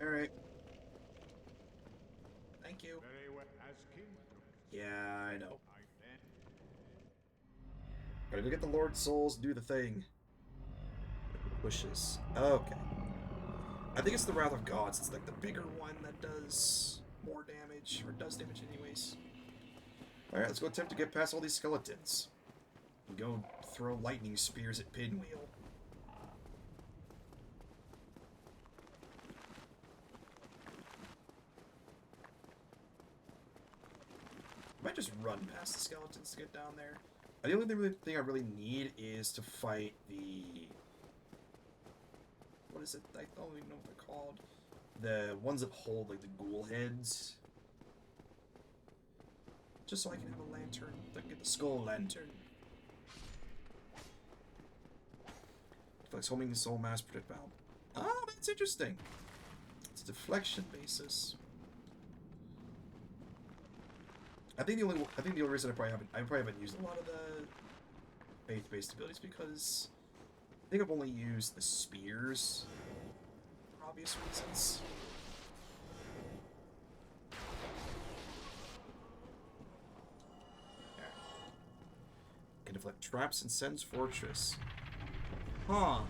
Alright. Thank you. Very well, as king. Yeah, I know. I then Gotta go get the Lord Souls, do the thing. Pushes. Okay. I think it's the Wrath of Gods. It's like the bigger one that does more damage, or does damage anyways. Alright, let's go attempt to get past all these skeletons. And go throw lightning spears at Pinwheel. I might just run past the skeletons to get down there. The only thing I really need is to fight the... What is it? I don't even know what they're called. The ones that hold, like, the ghoul heads. Just so I can have a lantern. I can get the skull lantern. Deflects homing soul mass projectile. Oh, that's interesting. It's a deflection basis. I think the only reason I probably haven't used a lot of the faith-based abilities because I think I've only used the spears for obvious reasons. Alright. Can deflect traps and sends fortress. Huh.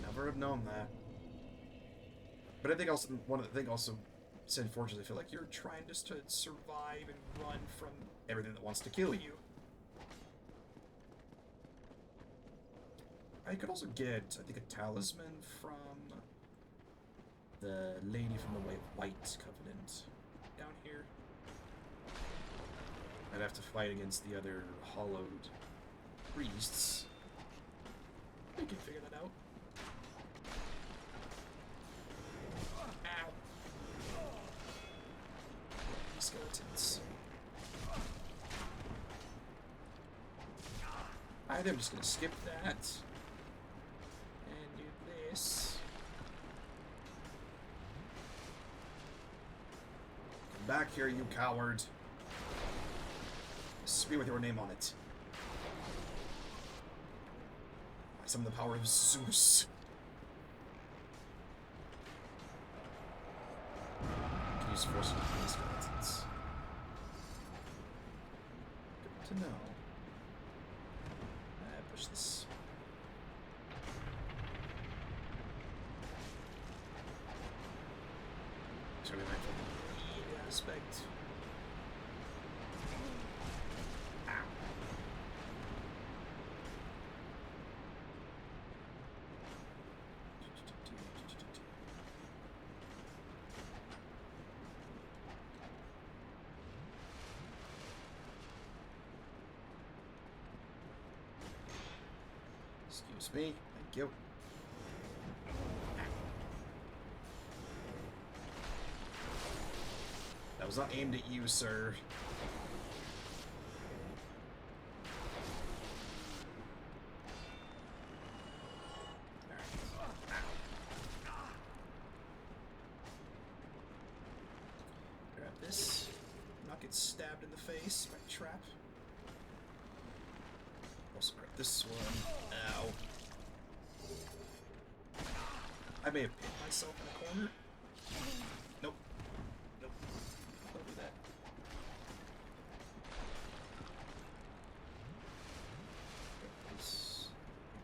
Never have known that. But I think also Send Fortress, I feel like you're trying just to survive and run from everything that wants to kill you. I could also get, I think, a talisman from the lady from the White Covenant down here. I'd have to fight against the other hollowed priests. We can figure that out. Ow. Skeletons. Alright, I'm just gonna skip that. And do this. Come back here, you coward. Spear with your name on it. I summon the power of Zeus. Can use force to kill skeletons. Good to know. Push this. Sorry, my fault. Aspect. Excuse me. Thank you. That was not aimed at you, sir. Grab this. Not get stabbed in the face by a trap. Also grab this one. Ow. I may have pinned myself in the corner. Nope. Nope. Don't do that. Thank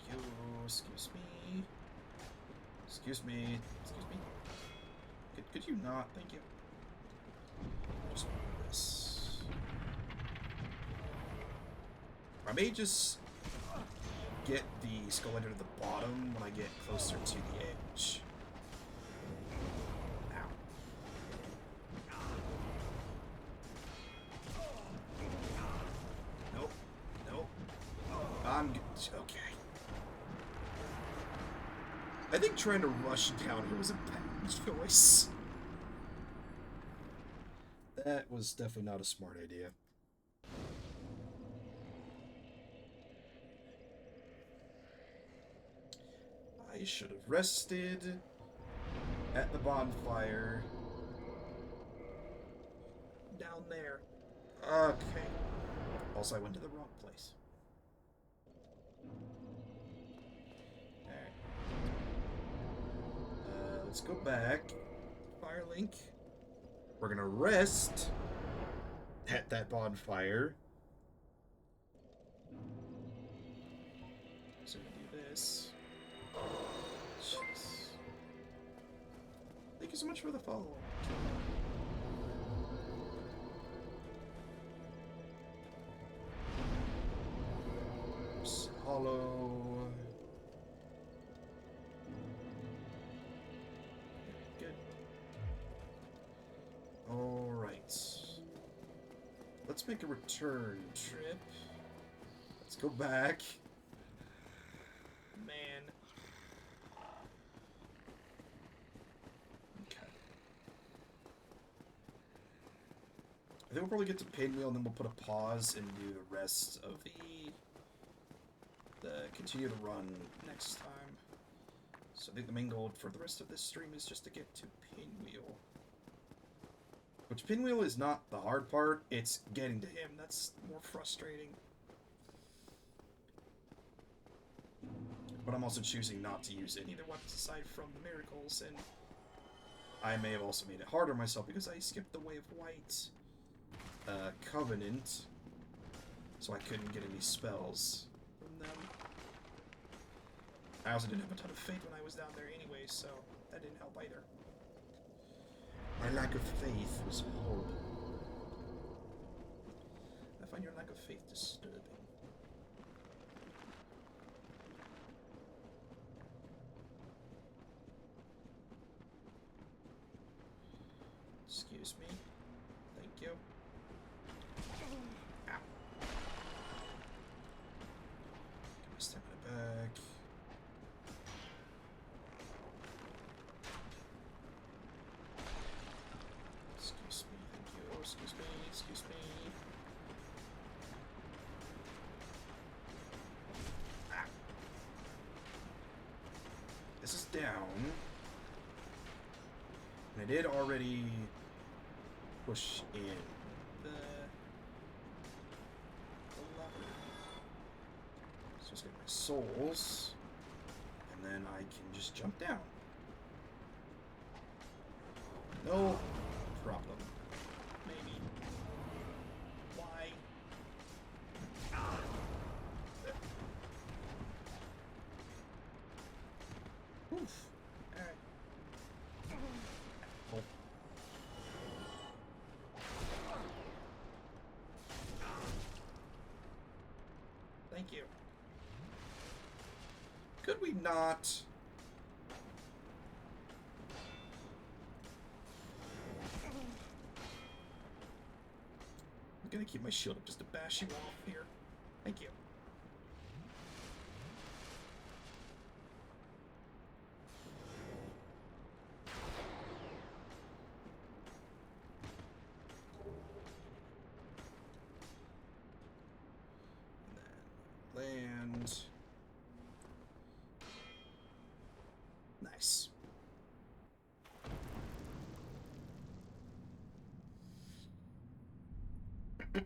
you. Excuse me. Excuse me. Excuse me. Could you not? Thank you. Just this. I may just get the skull under the bottom when I get closer to the edge. Ow. Nope. Nope. I'm good. Okay. I think trying to rush down here was a bad choice. That was definitely not a smart idea. I should have rested at the bonfire. Down there. Okay. Also, I went to the wrong place. Alright. Let's go back. Firelink. We're gonna rest at that bonfire. So we do this. Jeez. Thank you so much for the follow. Hollow. Good. Alright. Let's make a return trip. Let's go back. Man. Okay. I think we'll probably get to Pinwheel and then we'll put a pause and do the rest of the continue to run next time. So I think the main goal for the rest of this stream is just to get to Pinwheel. Which pinwheel is not the hard part, it's getting to him. That's more frustrating. But I'm also choosing not to use any other weapons aside from the miracles, and I may have also made it harder myself because I skipped the Way of White Covenant, so I couldn't get any spells from them. I also didn't have a ton of faith when I was down there anyway, so that didn't help either. My lack of faith was horrible. I find your lack of faith disturbing. Excuse me. Thank you. Ow. Give me stamina back. Excuse me, thank you. Excuse me, excuse me. Ah. This is down. And I did already push in the lever. So let's get my souls, and then I can just jump down. No problem. Maybe. Why? Oof. Alright. Oh. Thank you. Could we not? I'm gonna keep my shield up just to bash you off here. Thank you. And then land. Nice. Be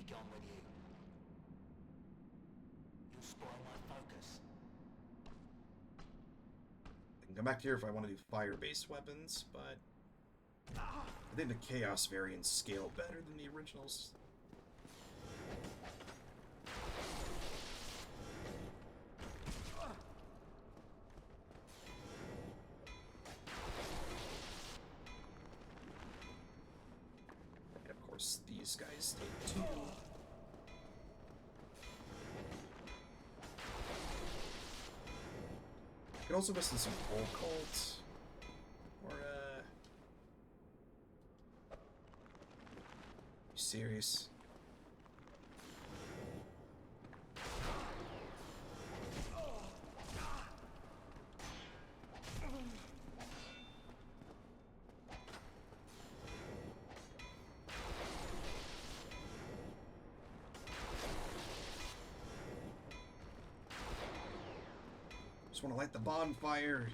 gone with you. You'll spoil my focus. I can come back here if I want to do fire-based weapons, but I think the Chaos variants scale better than the originals. And of course, these guys take 2. I could also listen to some occult, or you serious? Just want to light the bonfire.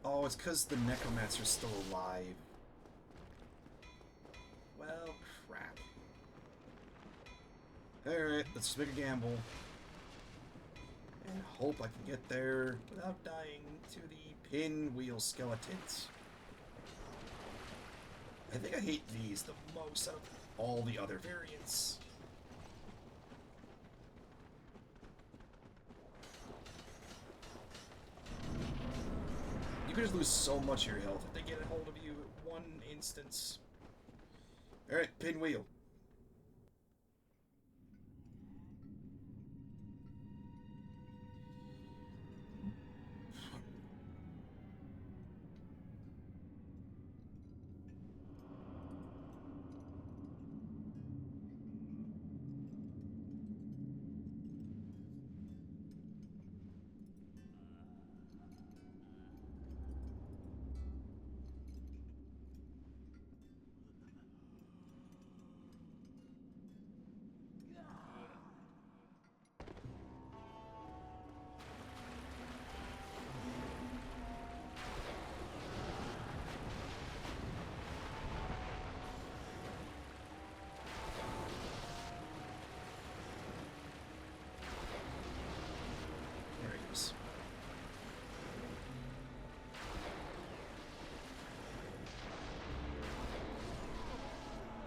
Oh, it's because the Necromancer's still alive. Well, crap. Alright, let's just make a gamble. And hope I can get there without dying to the pinwheel skeletons. I think I hate these the most out of all the other variants. You can just lose so much of your health if they get a hold of you at one instance. Alright, pinwheel.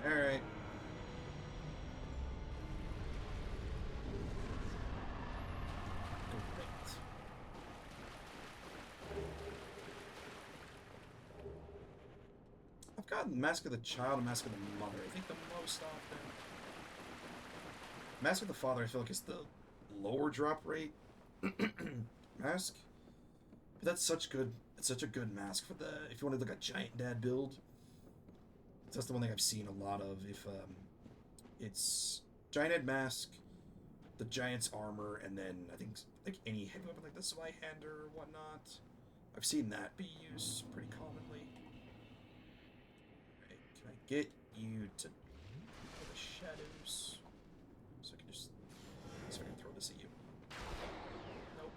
Alright. Great. I've gotten Mask of the Child and Mask of the Mother. I think the most often. Mask of the Father, I feel like, is the lower drop rate mask. But that's such good. It's such a good mask for the if you want to look at Giant Dad build. That's the one thing I've seen a lot of. If it's Giant Dad mask, the Giant's armor, and then I think like any heavy weapon like the Zweihander or whatnot. I've seen that be used pretty commonly. Alright, can I get you to the shadows? So I can just see if I can throw this at you. Nope.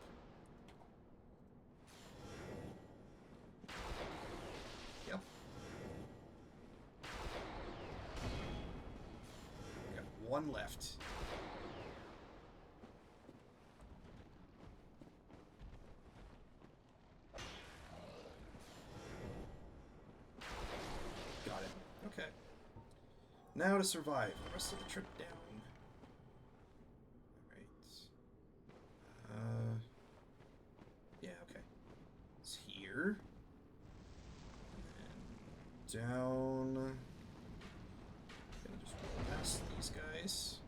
Yep. We got one left. Got it. Okay. Now to survive the rest of the trip down. Alright. Yeah, okay. It's here. And down. Gonna just roll past these guys.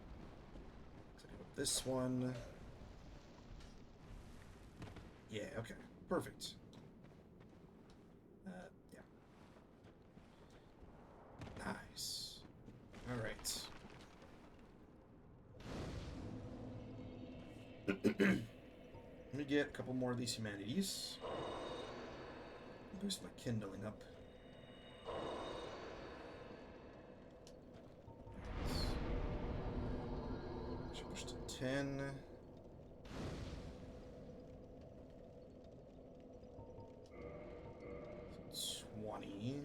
This one. Yeah, okay. Perfect. Yeah. Nice. Alright. Let me get a couple more of these humanities. Boost my kindling up. Should push to 10. So 20.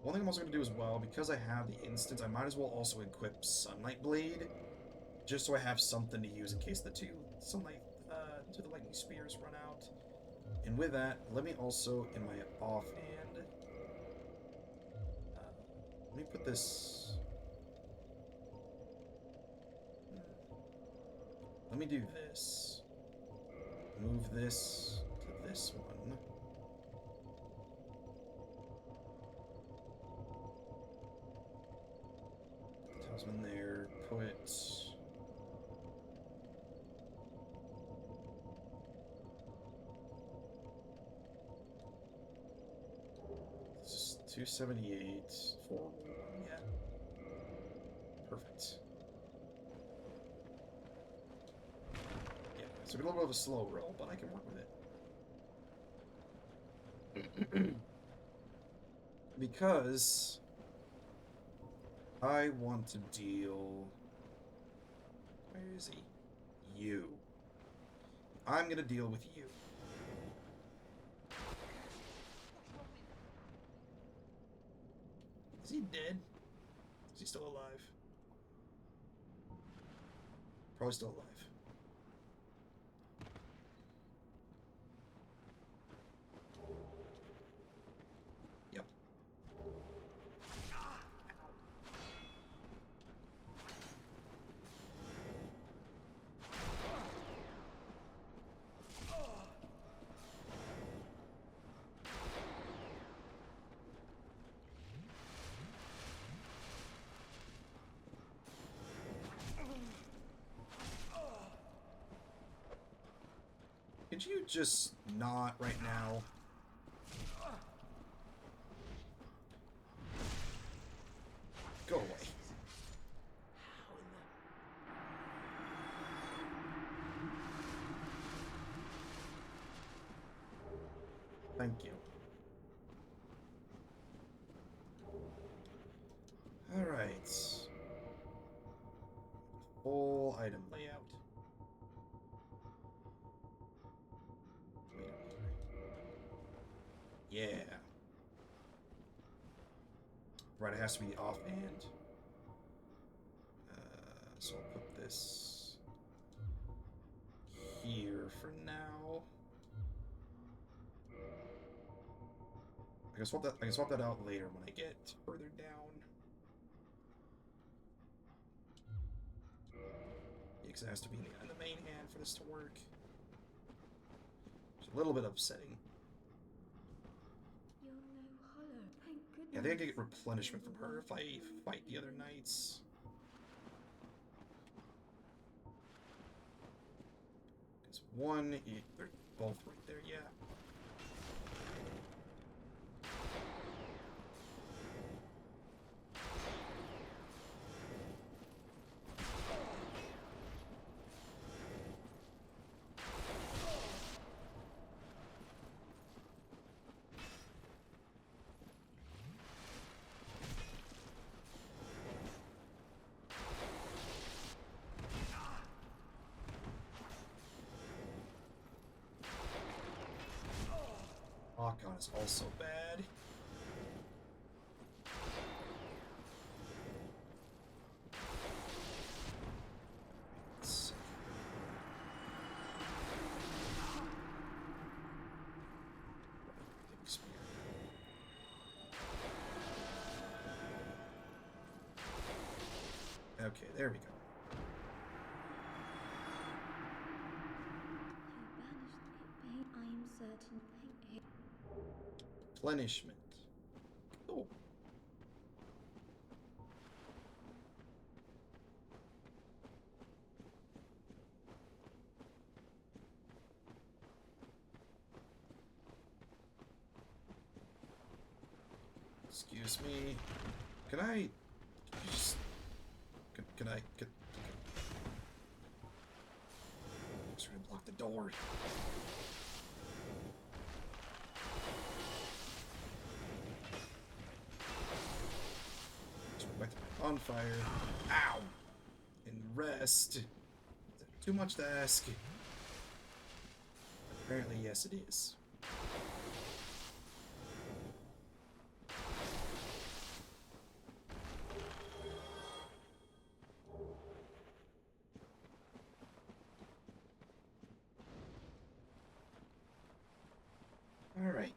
One thing I'm also going to do as well, because I have the instance, I might as well also equip Sunlight Blade, just so I have something to use in case the two the lightning spears run out. And with that, let me also, in my offhand, let me put this. Let me do this. Move this to this one. Talisman there. Put. This is 278. 4. Yeah. Perfect. Yeah, it's a little bit of a slow roll, but I can work with it. Because I want to deal... Where is he? You. I'm gonna deal with you. Is he dead? Is he still alive? Probably still alive. Yep. Could you just not right now? Go away. Thank you. All right. Full item layout. Yeah. Right, it has to be the offhand. So I'll put this here for now. I can swap that out later when I get further down. Yeah, because it has to be in the main hand for this to work. It's a little bit upsetting. You're no hollow, thank goodness. Yeah, I think I can get replenishment from her if I fight the other knights. Because one, they're both right there, yeah. Lock-on is also bad. Let's see. Big spear. Okay, there we go. You banished it, I am certain. Replenishment. Cool. Excuse me. Can I just... Can I... Just gonna block the door. Back to my bonfire. Ow! And rest. Is that too much to ask? Apparently, yes, it is. All right.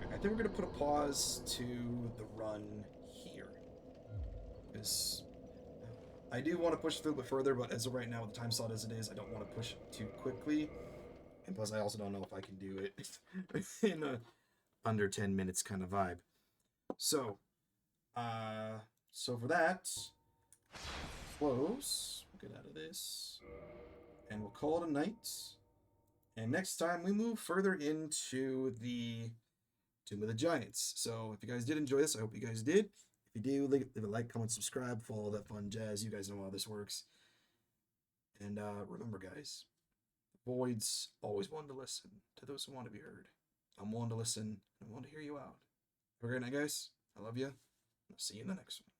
I think we're going to put a pause to the run here. Because I do want to push through a bit further, but as of right now, with the time slot as it is, I don't want to push it too quickly. And plus, I also don't know if I can do it in a under 10 minutes kind of vibe. So, for that, close. We'll get out of this. And we'll call it a night. And next time, we move further into the Tomb of the Giants. So if you guys did enjoy this, I hope you guys did. If you do, leave a like, comment, subscribe, follow that fun jazz. You guys know how this works. And remember, guys, the Void's always one to listen to those who want to be heard. I'm one to listen and one to hear you out. Have a great night, guys. I love you. I'll see you in the next one.